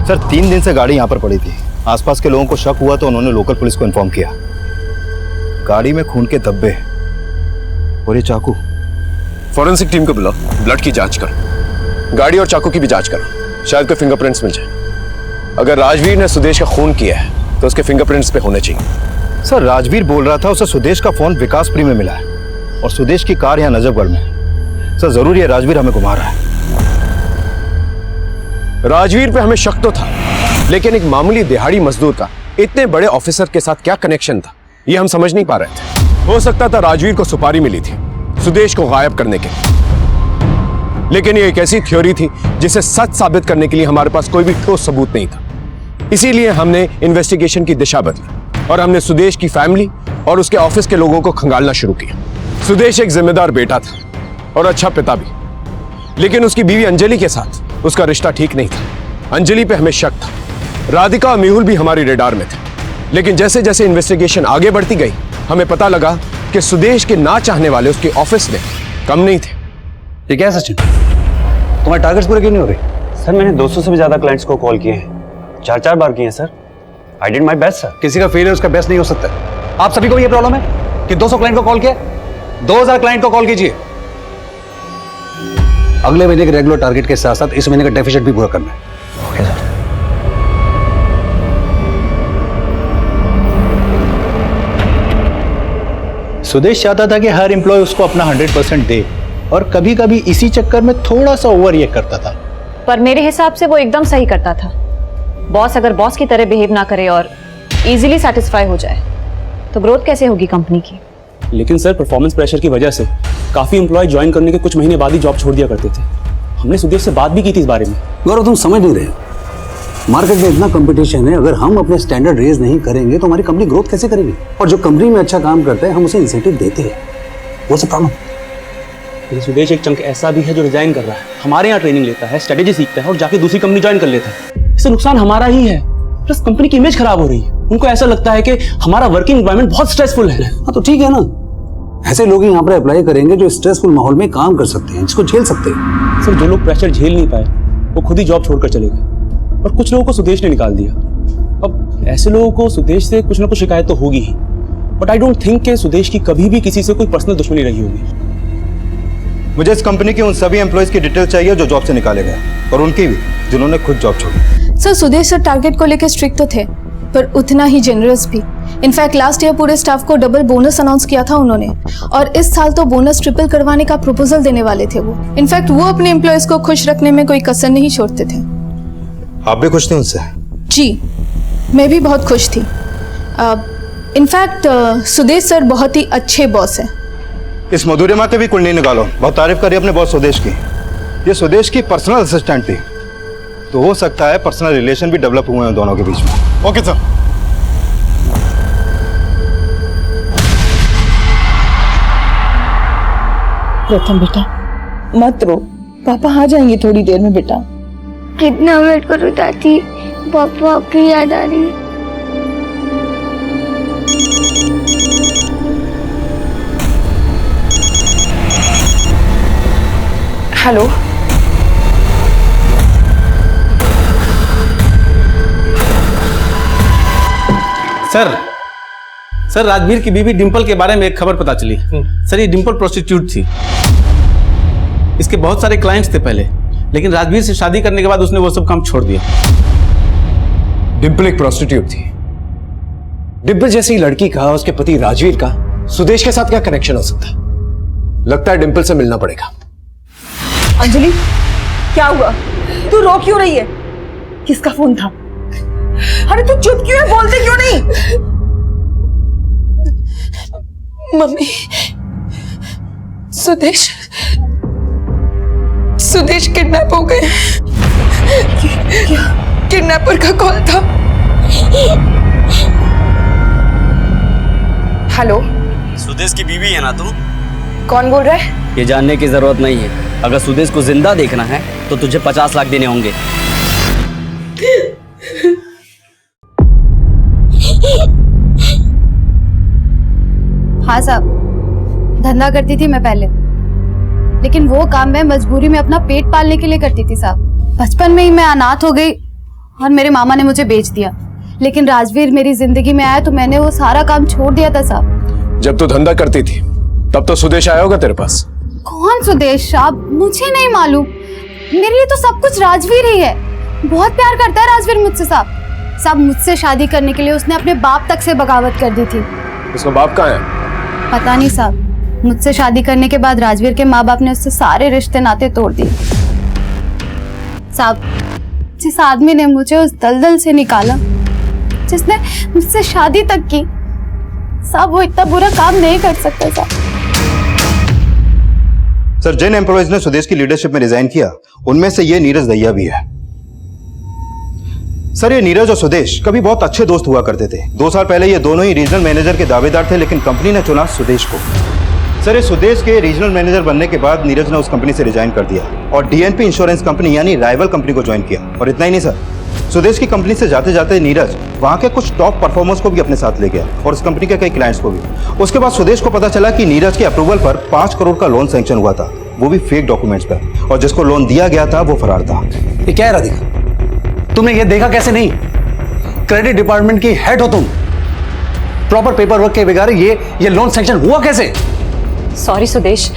सर 3 दिन से गाड़ी यहाँ पर पड़ी थी। आसपास के लोगों को शक हुआ तो उन्होंने लोकल पुलिस को इन्फॉर्म किया। गाड़ी में खून के धब्बे और ये चाकू। फॉरेंसिक टीम को बुलाओ, ब्लड की जांच करो, गाड़ी और चाकू की भी जांच करो, शायद कोई फिंगरप्रिंट्स मिल जाए। अगर राजवीर ने सुदेश का खून किया है तो उसके फिंगरप्रिंट्स पे होने चाहिए। सर राजवीर बोल रहा था उसे सुदेश का फोन विकासपुरी में मिला है और सुदेश की कार यहाँ नजफगढ़ में। सर जरूर ये राजवीर हमें घुमा रहा है। राजवीर पे हमें शक तो था, लेकिन एक मामूली दिहाड़ी मजदूर का इतने बड़े ऑफिसर के साथ क्या कनेक्शन था, ये हम समझ नहीं पा रहे थे। हो सकता था राजवीर को सुपारी मिली थी सुदेश को गायब करने के, लेकिन ये एक ऐसी थ्योरी थी जिसे सच साबित करने के लिए हमारे पास कोई भी ठोस सबूत नहीं था। इसीलिए हमने इन्वेस्टिगेशन की दिशा बदली और हमने सुदेश की फैमिली और उसके ऑफिस के लोगों को खंगालना शुरू किया। सुदेश एक जिम्मेदार बेटा था और अच्छा पिता भी, लेकिन उसकी बीवी अंजलि के साथ उसका रिश्ता ठीक नहीं था। अंजलि पे हमें शक था। राधिका और मेहुल भी हमारी रेडार में थे, लेकिन जैसे जैसे इन्वेस्टिगेशन आगे बढ़ती गई हमें पता लगा कि सुदेश के ना चाहने वाले उसके ऑफिस में कम नहीं थे। ये क्या सचिन, तुम्हारे टारगेट्स पूरे क्यों नहीं हो रहे? सर मैंने 200 से भी ज्यादा क्लाइंट्स को कॉल किए हैं, 4 बार किए हैं sir. I did my best sir. किसी का फेलियर उसका बेस्ट नहीं हो सकता। आप सभी को ये प्रॉब्लम है कि 200 क्लाइंट को कॉल किया, 2000 क्लाइंट को कॉल कीजिए। अगले महीने के रेगुलर टारगेट के साथ साथ इस महीने का डेफिसिट भी पूरा करना है। Okay sir. सुदेश चाहता था कि हर एम्प्लॉय उसको अपना 100% दे और कभी कभी इसी चक्कर में थोड़ा सा ओवर रिएक्ट करता था। पर मेरे हिसाब से वो एकदम सही करता था। बॉस अगर बॉस की तरह बिहेव ना करे और इजीली सेटिस्फाई हो जाए तो ग्रोथ कैसे होगी कंपनी की? लेकिन सर परफॉर्मेंस प्रेशर की वजह से काफी एम्प्लॉय ज्वाइन करने के कुछ महीने बाद ही जॉब छोड़ दिया करते थे। हमने सुदेश से बात भी की थी इस बारे में। गौरव तुम समझ नहीं रहे, मार्केट में इतना कंपटीशन है, अगर हम अपने स्टैंडर्ड रेज नहीं करेंगे तो हमारी कंपनी ग्रोथ कैसे करेगी? और जो कंपनी में अच्छा काम करते हैं हम उसे इंसेंटिव देते हैं, वो सब प्रॉब्लम। लेकिन सुदेश एक चंक ऐसा भी है जो रिजाइन कर रहा है, हमारे यहाँ ट्रेनिंग लेता है, स्ट्रेटेजी सीखता है और जाके दूसरी कंपनी ज्वाइन कर लेता है। इससे नुकसान हमारा ही है, प्लस कंपनी की इमेज खराब हो रही है। उनको ऐसा लगता है कि हमारा वर्किंग एनवायरनमेंट बहुत स्ट्रेसफुल है। हाँ तो ठीक है ना, ऐसे लोग यहाँ पर अप्लाई करेंगे जो स्ट्रेसफुल माहौल में काम कर सकते हैं, जिसको झेल सकते हैं। सर जो लोग प्रेशर झेल नहीं पाए वो खुद ही जॉब छोड़कर चले गए और कुछ लोगों को सुदेश ने निकाल दिया। अब ऐसे लोगों को सुदेश से कुछ ना कुछ शिकायत तो होगी ही, बट आई डोंट थिंक कि सुदेश की कभी भी किसी से कोई पर्सनल दुश्मनी रही होगी। मुझे इस कंपनी के उन सभी एम्प्लॉयज की डिटेल चाहिए जो जॉब से निकाले गए और उनकी भी जिन्होंने खुद जॉब छोड़ी। सर सुदेश सर टारगेट को लेकर स्ट्रिक्ट तो थे पर उतना ही जेनरस भी। इनफैक्ट लास्ट ईयर पूरे स्टाफ को डबल बोनस अनाउंस किया था उन्होंने, और इस साल तो बोनस ट्रिपल करवाने का प्रपोजल देने वाले थे वो। इनफैक्ट वो अपने एम्प्लॉयज को खुश रखने में कोई कसर नहीं छोड़ते थे। आप भी खुश थे उनसे? जी, मैं भी बहुत खुश थी। इनफैक्ट सुदेश सर बहुत ही अच्छे बॉस हैं। इस मधुरिमा के भी कुंडली निकालो। बहुत तारीफ करी अपने बॉस सुदेश की। ये सुदेश की पर्सनल असिस्टेंट थी, तो हो सकता है पर्सनल रिलेशन भी डेवलप हुए हैं दोनों के बीच में। Okay sir. प्रथम बेटा मत रो, पापा आ जाएंगे थोड़ी देर में बेटा। कितना वेट करूं दादी, पापा आपकी याद आ रही है। हेलो सर राजवीर की बीवी डिंपल के बारे में एक खबर पता चली। सर ये डिंपल प्रोस्टिट्यूट थी। इसके बहुत सारे क्लाइंट्स थे पहले, लेकिन राजवीर से शादी करने के बाद उसने वो सब काम छोड़ दिया। डिंपल एक प्रोस्टिट्यूट थी। डिंपल जैसी लड़की का उसके पति राजवीर का सुदेश के साथ क्या कनेक्शन हो सकता है? लगता है डिंपल से मिलना पड़ेगा। अंजलि क्या हुआ? तू रो क्यों रही है? किसका फोन था? अरे तू चुप क्यों है? बोलते क्यों नहीं? मम्मी, सुदेश किडनैप हो गए। किडनैपर का कॉल था। हेलो, सुदेश की बीवी है ना तुम? कौन बोल रहा है? ये जानने की जरूरत नहीं है। अगर सुदेश को जिंदा देखना है तो तुझे 50 लाख देने होंगे। हाँ साहब, धंधा करती थी मैं पहले, लेकिन वो काम मैं मजबूरी में अपना पेट पालने के लिए करती थी साहब। बचपन में ही मैं अनाथ हो गई और मेरे मामा ने मुझे बेच दिया। लेकिन राजवीर मेरी जिंदगी में आया तो मैंने वो सारा काम छोड़ दिया था साहब। जब तू धंधा करती थी तब तो सुदेश आया होगा तेरे पास। कौन सुदेश साहब? मुझे नहीं मालूम। मेरे लिए तो सब कुछ राजवीर ही है। बहुत प्यार करता है राजवीर मुझसे साहब। मुझसे शादी करने के लिए उसने अपने बाप तक से बगावत कर दी थी। उसका बाप कहाँ है? पता नहीं साहब। मुझसे शादी करने के बाद राजवीर के माँ बाप ने उससे सारे रिश्ते नाते तोड़ दिए साहब। जिस आदमी ने मुझे उस दलदल से निकाला, जिसने मुझसे शादी तक की साहब, वो इतना बुरा काम नहीं कर सकता साहब। सर, जिन एम्प्लॉयज ने सुदेश की लीडरशिप में रिजाइन किया उनमें से ये नीरज दहिया भी है। सर, ये नीरज और सुदेश कभी बहुत अच्छे दोस्त हुआ करते थे। 2 साल पहले ये दोनों ही रीजनल मैनेजर के दावेदार थे, लेकिन कंपनी ने चुना सुदेश को। सर, ये सुदेश के रीजनल मैनेजर बनने के बाद नीरज ने उस कंपनी से रिजाइन कर दिया और डीएनपी इंश्योरेंस कंपनी यानी राइवल कंपनी को ज्वाइन किया। और इतना ही नहीं सर, सुदेश की कंपनी से जाते जाते नीरज वहां के कुछ टॉप परफॉर्मर्स को भी अपने साथ ले गया और उस कंपनी के कई क्लाइंट्स को भी। उसके बाद सुदेश को पता चला कि नीरज के अप्रूवल पर 5 करोड़ का लोन सैंक्शन हुआ था, वो भी फेक डॉक्यूमेंट्स पर, और जिसको लोन दिया गया था वो फरार था। ये क्या है राधिका? तुमने ये देखा कैसे नहीं? क्रेडिट डिपार्टमेंट की हेड हो तुम। प्रॉपर पेपर वर्क के बगैर ये लोन सैंक्शन हुआ कैसे? सॉरी सुदेश,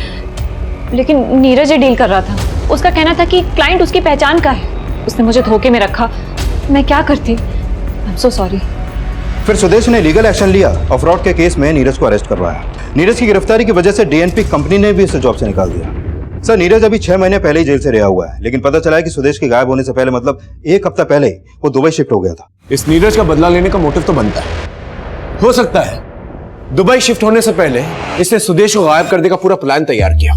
लेकिन नीरज ये डील कर रहा था। उसका कहना था कि क्लाइंट उसकी पहचान का है। उसने मुझे धोखे में रखा। मैं क्या करती? I am so sorry. फिर सुदेश ने लीगल एक्शन लिया और फ्रॉड के केस में नीरज को अरेस्ट करवाया। नीरज की गिरफ्तारी की वजह से डीएनपी कंपनी ने भी उसे जॉब से निकाल दिया। सर, नीरज अभी 6 महीने पहले ही जेल से रिहा हुआ है, लेकिन पता चला है कि सुदेश के गायब होने से पहले, मतलब 1 हफ्ता पहले, वो दुबई शिफ्ट हो गया था। इस नीरज का बदला लेने का मोटिव तो बनता है। हो सकता है दुबई शिफ्ट होने से पहले इसने सुदेश को गायब करने का पूरा प्लान तैयार किया।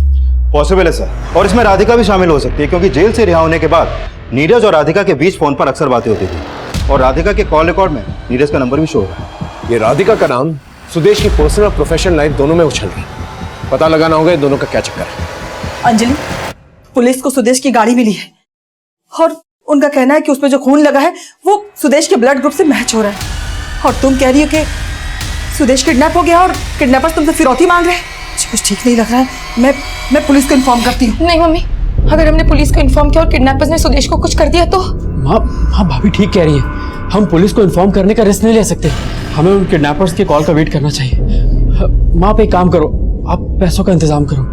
पॉसिबल है सर, और इसमें राधिका भी शामिल हो सकती है, क्योंकि जेल से रिहा होने के बाद नीरज और राधिका के बीच फोन पर अक्सर बातें होती थी और राधिका के कॉल रिकॉर्ड में नीरज का नंबर भी शो हो रहा है। ये राधिका का नाम सुदेश की पर्सनल और प्रोफेशनल लाइफ दोनों में उछल रही। पता लगाना होगा दोनों का क्या चक्कर है। अंजलि, पुलिस को सुदेश की गाड़ी मिली है और उनका कहना है कि उसमें जो खून लगा है वो सुदेश के ब्लड ग्रुप से मैच हो रहा है। और तुम कह रही हो कि सुदेश किडनैप हो गया और किडनैपर्स तुमसे फिरौती मांग रहे हैं। मुझे कुछ ठीक नहीं लग रहा है। मैं पुलिस को इन्फॉर्म करती हूँ। नहीं मम्मी, अगर हमने पुलिस को इन्फॉर्म किया और किडनैपर्स ने सुदेश को कुछ कर दिया तो? हाँ भाभी ठीक कह रही है। हम पुलिस को इन्फॉर्म करने का रिस्क नहीं ले सकते। हमें उन किडनैपर्स के कॉल का वेट करना चाहिए। माँ, आप एक काम करो, आप पैसों का इंतजाम करो।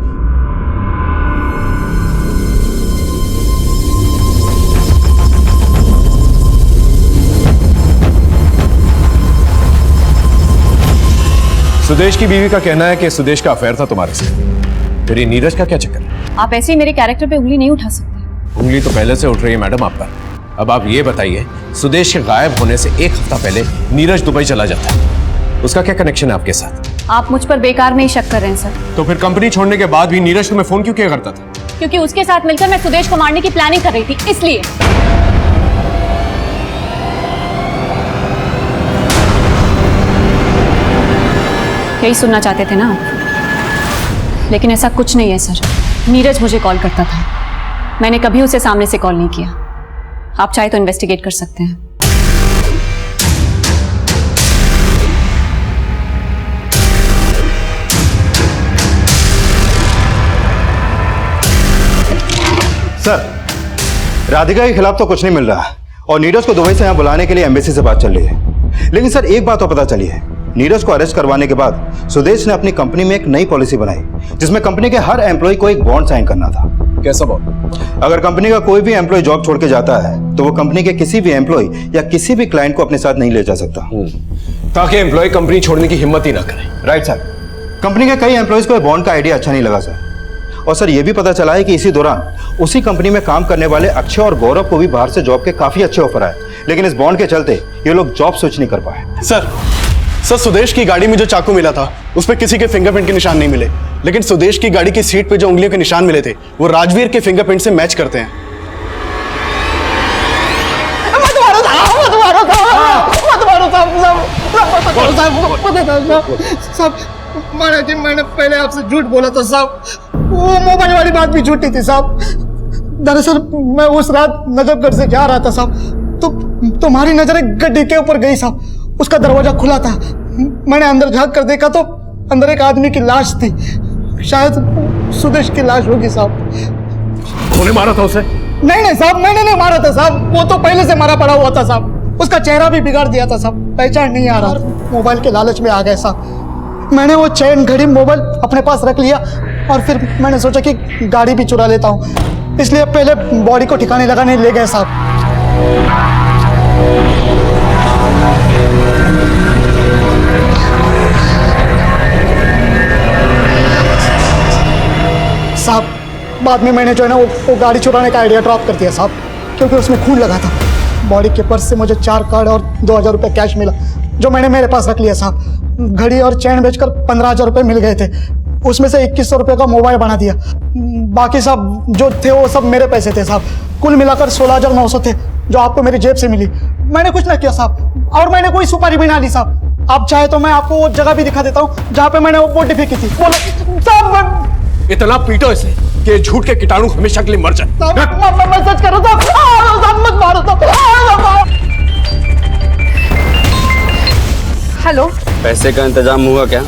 सुदेश की बीवी का कहना है कि सुदेश का अफेयर था तुम्हारे साथ। फिर ये नीरज का क्या चक्कर है? आप ऐसे ही मेरे कैरेक्टर पे उंगली नहीं उठा सकते। उंगली तो पहले से उठ रही है मैडम आप पर। अब आप ये बताइए, सुदेश के गायब होने से एक हफ्ता पहले नीरज दुबई चला जाता है, उसका क्या कनेक्शन है आपके साथ? आप मुझ पर बेकार में ही शक कर रहे हैं सर। तो फिर कंपनी छोड़ने के बाद भी नीरज तुम्हें फोन क्यों किया करता था? क्योंकि उसके साथ मिलकर मैं सुदेश को मारने की प्लानिंग कर रही थी, इसलिए। यही सुनना चाहते थे ना आप? लेकिन ऐसा कुछ नहीं है सर। नीरज मुझे कॉल करता था, मैंने कभी उसे सामने से कॉल नहीं किया। आप चाहे तो इन्वेस्टिगेट कर सकते हैं। सर, राधिका के खिलाफ तो कुछ नहीं मिल रहा और नीरज को दुबई से यहाँ बुलाने के लिए एम्बेसी से बात चल रही है। लेकिन सर एक बात तो पता चली है, नीरज को अरेस्ट करवाने के बाद सुदेश ने अपनी कंपनी में एक नई पॉलिसी बनाई जिसमें कंपनी के हर एम्प्लॉय को एक बॉन्ड साइन करना था। कैसा बॉन्ड? अगर कंपनी का कोई भी एम्प्लॉय जॉब छोड़ के जाता है तो वो कंपनी के किसी भी एम्प्लॉय या किसी भी क्लाइंट को अपने साथ नहीं ले जा सकता, ताकि एम्प्लॉय कंपनी छोड़ने की हिम्मत ही ना करे। Right sir. कंपनी के कई एम्प्लॉयज को बॉन्ड का आइडिया अच्छा नहीं लगा सर। और सर ये भी पता चला है कि इसी दौरान उसी कंपनी में काम करने वाले अक्षय और गौरव को भी बाहर से जॉब के काफी अच्छे ऑफर आए, लेकिन इस बॉन्ड के चलते ये लोग जॉब स्विच नहीं कर पाए। सर सुदेश की गाड़ी में जो चाकू मिला था उस पर किसी के फिंगरप्रिंट के निशान नहीं मिले, लेकिन सुदेश की गाड़ी की सीट पे जो उंगलियों के निशान मिले थे वो राजवीर के फिंगरप्रिंट से मैच करते हैं। मैंने पहले आपसे झूठ बोला था साहब, वो मोबाइल वाली बात भी झूठी थी साहब। दरअसल मैं उस रात नजफगढ़ से जा रहा था साहब, तो तुम्हारी नजर एक गड्ढे के ऊपर गई साहब। उसका दरवाजा खुला था, मैंने अंदर झांक कर देखा तो अंदर एक आदमी की लाश थी, शायद सुदेश की लाश होगी साहब। तूने मारा था उसे? नहीं साहब, मैंने नहीं मारा था साहब, वो तो पहले से मारा पड़ा हुआ था साहब। उसका चेहरा भी बिगाड़ दिया था साहब, पहचान नहीं आ रहा। मोबाइल के लालच में आ गए साहब, मैंने वो चैन घड़ी मोबाइल अपने पास रख लिया और फिर मैंने सोचा कि गाड़ी भी चुरा लेता हूँ, इसलिए पहले बॉडी को ठिकाने लगाने ले गए साहब। साहब बाद में मैंने जो है ना वो गाड़ी चुराने का आइडिया ड्रॉप कर दिया साहब, क्योंकि उसमें खून लगा था। बॉडी के पर्स से मुझे 4 कार्ड और 2000 रुपये कैश मिला, जो मैंने मेरे पास रख लिया साहब। घड़ी और चैन बेचकर 15,000 रुपये मिल गए थे, उसमें से 2100 रुपये का मोबाइल बना दिया। बाकी सब जो थे वो सब मेरे पैसे थे साहब, कुल मिलाकर 16,900 थे, जो आपको मेरी जेब से मिली। मैंने कुछ ना किया साहब, और मैंने कोई सुपारी भी ना ली साहब। आप चाहे तो मैं आपको वो जगह भी दिखा देता हूँ जहाँ पे मैंने वो बॉडी फेंकी थी। साहब इतना पीटो इसे कि झूठ के कीटाणु हमेशा के लिए मर जाए। मैं सच कर रहा था, मत मारो। हेलो, पैसे का इंतजाम हुआ क्या?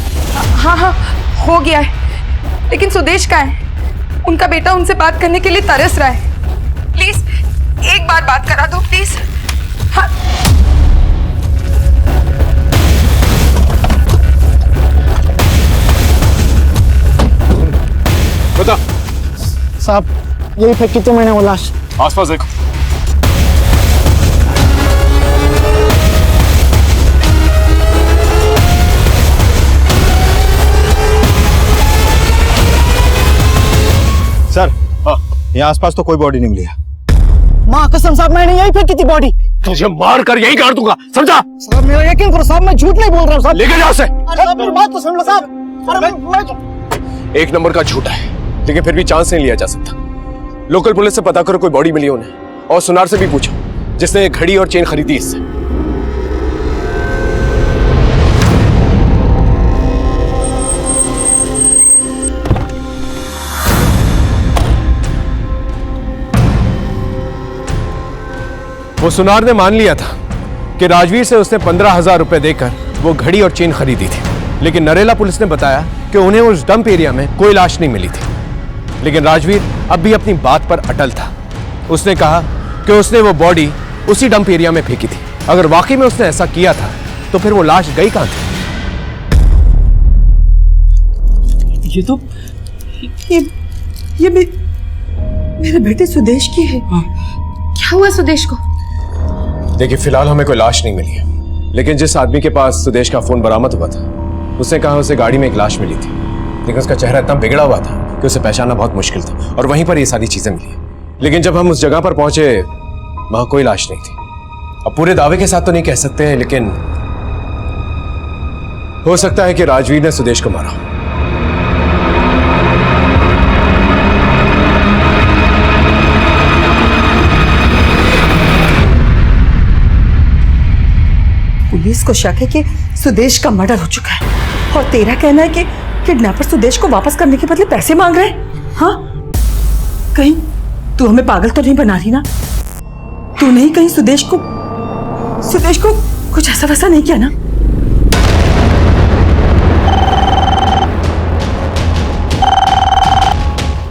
हाँ हो गया है, लेकिन सुदेश का है, उनका बेटा उनसे बात करने के लिए तरस रहा है। प्लीज एक बार बात करा दो प्लीज। हाँ। बता साहब, यही फेंकी थी मैंने वो लाश। आसपास देखो। सर यहाँ आसपास तो कोई बॉडी नहीं मिली है। माँ कसम साहब, मैंने यही फेंकी थी बॉडी। तुझे मार कर यही काट दूंगा, समझा? साहब मेरा यकीन करो साहब, मैं झूठ नहीं बोल रहा हूँ साहब। लेके जाओ से। अरे मेरी बात तो सुन लो साहब। अरे मैं एक नंबर का झूठा है, लेकिन फिर भी चांस नहीं लिया जा सकता। लोकल पुलिस से पता करो कोई बॉडी मिली उन्हें, और सुनार से भी पूछो जिसने घड़ी और चेन खरीदी इससे। वो सुनार ने मान लिया था कि राजवीर से उसने 15,000 रुपए देकर वो घड़ी और चेन खरीदी थी, लेकिन नरेला पुलिस ने बताया कि उन्हें उस डंप एरिया में कोई लाश नहीं मिली थी। लेकिन राजवीर अब भी अपनी बात पर अटल था। उसने कहा कि उसने वो बॉडी उसी डंप एरिया में फेंकी थी। अगर वाकई में उसने ऐसा किया था तो फिर वो लाश गई कहां थी? ये मेरे बेटे सुदेश की है। क्या हुआ सुदेश को? देखिए फिलहाल हमें कोई लाश नहीं मिली है, लेकिन जिस आदमी के पास सुदेश का फोन बरामद हुआ था उसने कहा उसे गाड़ी में एक लाश मिली थी, लेकिन उसका चेहरा इतना बिगड़ा हुआ था कि उसे पहचानना बहुत मुश्किल था, और वहीं पर ये सारी चीजें मिली। लेकिन जब हम उस जगह पर पहुंचे वहां कोई लाश नहीं थी। अब पूरे दावे के साथ तो नहीं कह सकते हैं, लेकिन हो सकता है कि राजवीर ने सुदेश को मारा। पुलिस को शक है कि सुदेश का मर्डर हो चुका है और तेरा कहना है कि किडनैपर सुदेश को वापस करने के बदले पैसे मांग रहे हैं। हाँ, कहीं तू हमें पागल तो नहीं बना रही ना? तू नहीं कहीं सुदेश को कुछ ऐसा वैसा नहीं किया ना?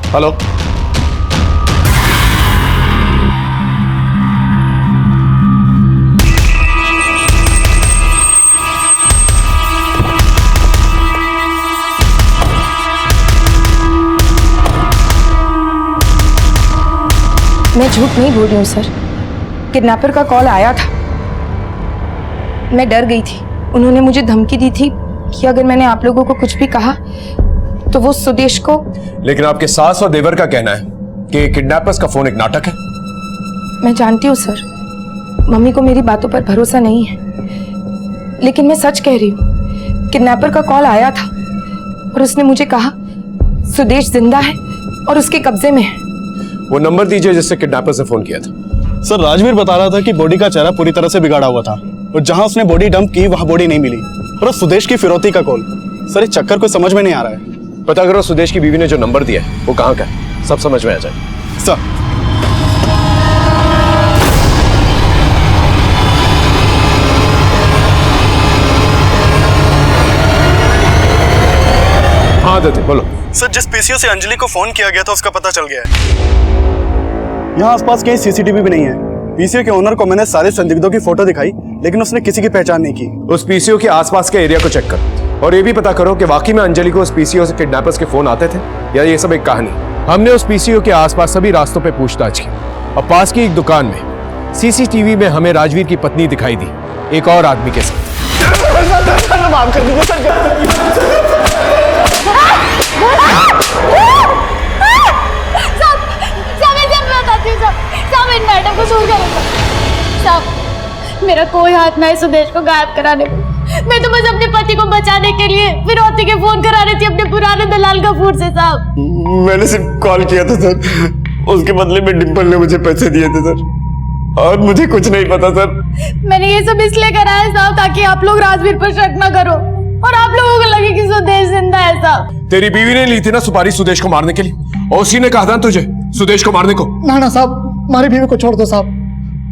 हेलो, मैं झूठ नहीं बोल रही हूँ सर, किडनैपर का कॉल आया था। मैं डर गई थी। उन्होंने मुझे धमकी दी थी कि अगर मैंने आप लोगों को कुछ भी कहा तो वो सुदेश को। लेकिन आपके सास और देवर का कहना है कि किडनैपर्स का फोन एक नाटक है। मैं जानती हूँ सर, मम्मी को मेरी बातों पर भरोसा नहीं है, लेकिन मैं सच कह रही हूँ। किडनैपर का कॉल आया था और उसने मुझे कहा सुदेश जिंदा है और उसके कब्जे में है। वो नंबर दीजिए जिससे किडनैपर से फोन किया था। सर, राजवीर बता रहा था कि बॉडी का चेहरा पूरी तरह से बिगाड़ा हुआ था और जहां उसने बॉडी डंप की वहां बॉडी नहीं मिली। और सुदेश की फिरौती का कॉल। सर, ये चक्कर कोई समझ में नहीं आ रहा है। पता करो सुदेश की बीवी ने जो नंबर दिया है वो कहाँ का है, सब समझ में आ जाए। सर, हाँ देते बोलो। सर, जिस पीसीओ से अंजलि को फोन किया गया था उसका पता चल गया है। यहाँ आसपास कहीं सीसीटीवी भी नहीं है। पीसीओ के ओनर को मैंने सारे संदिग्धों की फोटो दिखाई, लेकिन उसने किसी की पहचान नहीं की। उस पीसीओ के आसपास के एरिया को चेक करो और ये भी पता करो कि वाकई में अंजलि को उस पीसीओ से किडनैपर्स के फोन आते थे या ये सब एक कहानी। हमने उस पीसीओ के आसपास सभी रास्तों पे पूछताछ की और पास की एक दुकान में सीसीटीवी में हमें राजवीर की पत्नी दिखाई दी एक और आदमी के साथ। माफ कर दीजिए सर। मेरा कोई हाथ ना है सुदेश को गायब कराने में। मैं तो बस अपने पति को बचाने के लिए फिरौती के फोन करा रही थी अपने पुराने दलाल गफूर से। साहब, मैंने सिर्फ कॉल किया था सर, उसके बदले में डिम्पल ने मुझे पैसे दिए थे सर, और मुझे कुछ नहीं पता सर। मैंने ये सब इसलिए करा है साहब ताकि आप लोग राजवीर पर शक न करो और आप लोगों को लगे कि सुदेश जिंदा है। साहब, तेरी बीवी ने ली थी ना सुपारी सुदेश को मारने के लिए और उसी ने कहा था तुझे सुदेश को मारने को। ना साहब, हमारी बीवी को छोड़ दो साहब,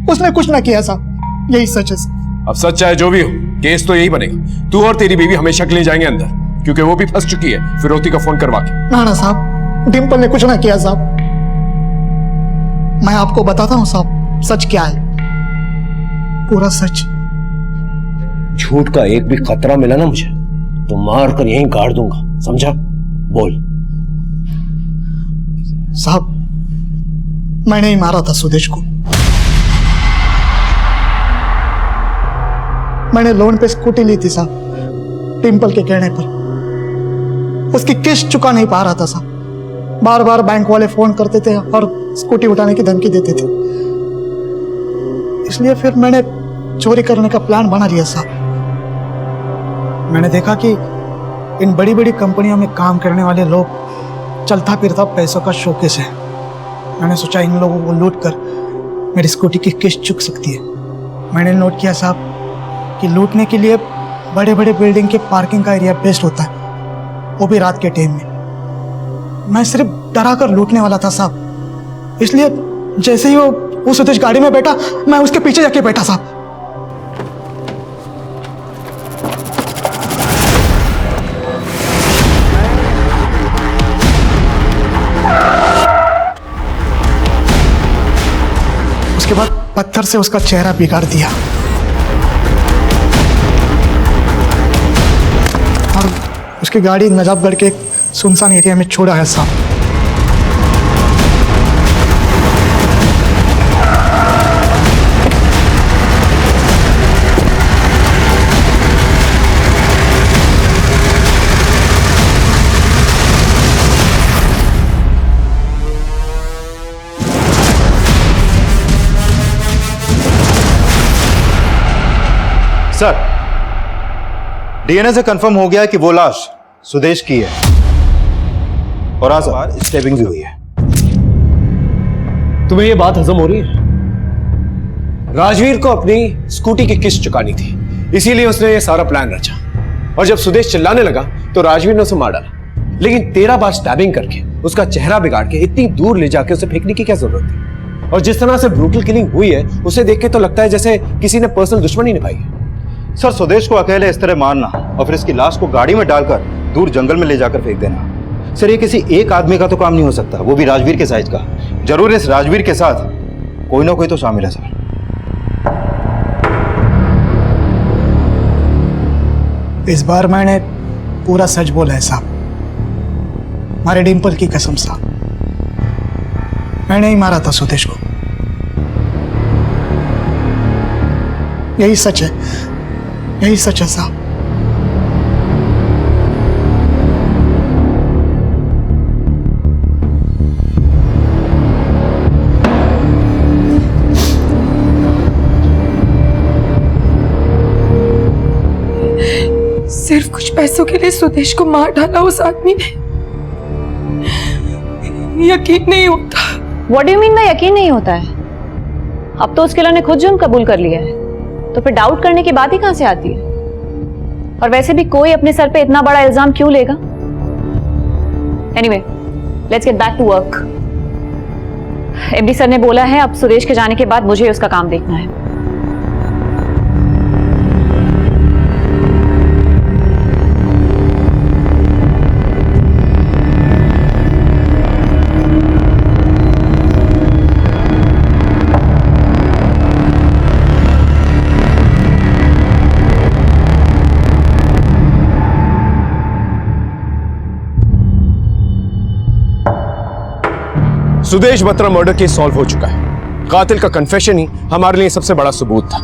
उसने कुछ ना किया साहब, यही सच है। अब सच चाहे जो भी हो, केस तो यही बनेगा। तू और तेरी बीवी हमेशा के लिए जाएंगे अंदर, क्योंकि वो भी फंस चुकी है फिरौती का फोन करवा के। ना साहब, डिम्पल ने कुछ ना किया साहब। मैं आपको बताता हूँ साहब, सच क्या है, पूरा सच। झूठ का एक भी खतरा मिला ना मुझे तो मार कर यहीं गाड़ दूंगा, समझा? बोल। साहब, मैंने ही मारा था सुदेश को। मैंने लोन पे स्कूटी ली थी साहब, डिम्पल के कहने पर। उसकी किस्त चुका नहीं पा रहा था साहब। बार बार बैंक वाले फोन करते थे और स्कूटी उठाने की धमकी देते थे। इसलिए फिर मैंने चोरी करने का प्लान बना लिया साहब। मैंने देखा कि इन बड़ी बड़ी कंपनियों में काम करने वाले लोग चलता फिरता पैसों का शौकेस है। मैंने सोचा इन लोगों को लूट कर मेरी स्कूटी की किस्त चुक सकती है। मैंने नोट किया साहब कि लूटने के लिए बड़े बड़े बिल्डिंग के पार्किंग का एरिया बेस्ट होता है, वो भी रात के टाइम में। मैं सिर्फ डरा कर लूटने वाला था साहब, इसलिए जैसे ही वो सुदेश गाड़ी में बैठा, मैं उसके पीछे जाके बैठा साहब। उसके बाद पत्थर से उसका चेहरा बिगाड़ दिया और उसकी गाड़ी नजाबगढ़ के सुनसान एरिया में छोड़ा है साहब। सर, डीएनए से कंफर्म हो गया है कि वो लाश सुदेश की है और आज स्टेपिंग भी हुई है। तुम्हें ये बात हजम हो रही है? राजवीर को अपनी स्कूटी की किस्त चुकानी थी, इसीलिए उसने ये सारा प्लान रचा। और जब सुदेश चिल्लाने लगा तो राजवीर ने उसे मार डाला। लेकिन 13 बार स्टैबिंग करके उसका चेहरा बिगाड़ के इतनी दूर ले जाके उसे फेंकने की क्या जरूरत थी? और जिस तरह से ब्रूटल किलिंग हुई है उसे देख के तो लगता है जैसे किसी ने पर्सनल दुश्मनी निभाई है। सर, सुदेश को अकेले इस तरह मारना और फिर इसकी लाश को गाड़ी में डालकर दूर जंगल में ले जाकर फेंक देना, सर ये किसी एक आदमी का तो काम नहीं हो सकता, वो भी राजवीर के साइज का। जरूर इस राजवीर के साथ कोई ना कोई तो शामिल है सर। इस बार मैंने पूरा सच बोला है साहब, हमारे डिम्पल की कसम साहब, मैंने ही मारा था सुदेश को। यही सच है, यही सच है साहब। सिर्फ कुछ पैसों के लिए सुदेश को मार डाला उस आदमी ने। यकीन नहीं होता। What do you mean by यकीन नहीं होता है? अब तो उसके ने खुद जुर्म कबूल कर लिया है, तो फिर डाउट करने की बात ही कहां से आती है? और वैसे भी कोई अपने सर पे इतना बड़ा इल्जाम क्यों लेगा? Anyway, let's get back to work. MD sir ने बोला है अब सुदेश के जाने के बाद मुझे उसका काम देखना है। Sudesh Batra murder case solve हो चुका है। कातिल का कन्फेशन ही हमारे लिए सबसे बड़ा सबूत था।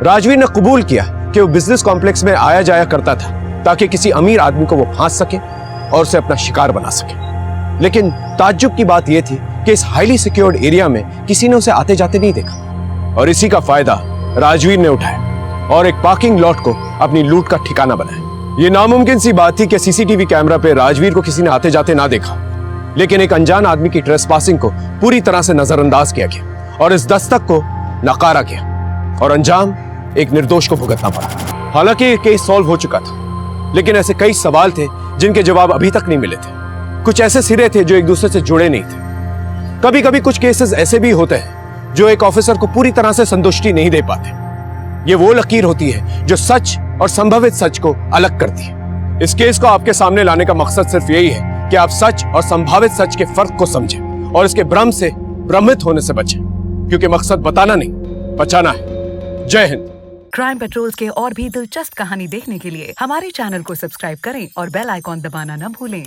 राजवीर ने कबूल किया कि वो बिजनेस कॉम्प्लेक्स में आया जाया करता था ताकि किसी अमीर आदमी को वो फांस सके और उसे अपना शिकार बना सके। लेकिन ताज्जुब की बात यह थी कि इस हाईली सिक्योर्ड एरिया में किसी ने उसे आते जाते नहीं देखा और इसी का फायदा राजवीर ने उठाया और एक पार्किंग लॉट को अपनी लूट का ठिकाना बनाया। ये नामुमकिन सी बात थी कि सीसीटीवी कैमरा पे राजवीर को किसी ने आते जाते ना देखा, लेकिन एक अनजान आदमी की ट्रेसपासिंग को पूरी तरह से नजरअंदाज किया गया और इस दस्तक को नकारा गया और अंजाम एक निर्दोष को भुगतना पड़ा। हालांकि केस सॉल्व हो चुका था, लेकिन ऐसे कई सवाल थे जिनके जवाब अभी तक नहीं मिले थे। कुछ ऐसे सिरे थे जो एक दूसरे से जुड़े नहीं थे। कभी कभी कुछ केसेस ऐसे भी होते हैं जो एक ऑफिसर को पूरी तरह से संतुष्टि नहीं दे पाते। ये वो लकीर होती है जो सच और संभावित सच को अलग करती है। इस केस को आपके सामने लाने का मकसद सिर्फ यही है कि आप सच और संभावित सच के फर्क को समझें और इसके भ्रम से भ्रमित होने से बचें, क्योंकि मकसद बताना नहीं, बचाना है। जय हिंद। क्राइम पेट्रोल्स के और भी दिलचस्प कहानी देखने के लिए हमारे चैनल को सब्सक्राइब करें और बेल आइकॉन दबाना न भूलें।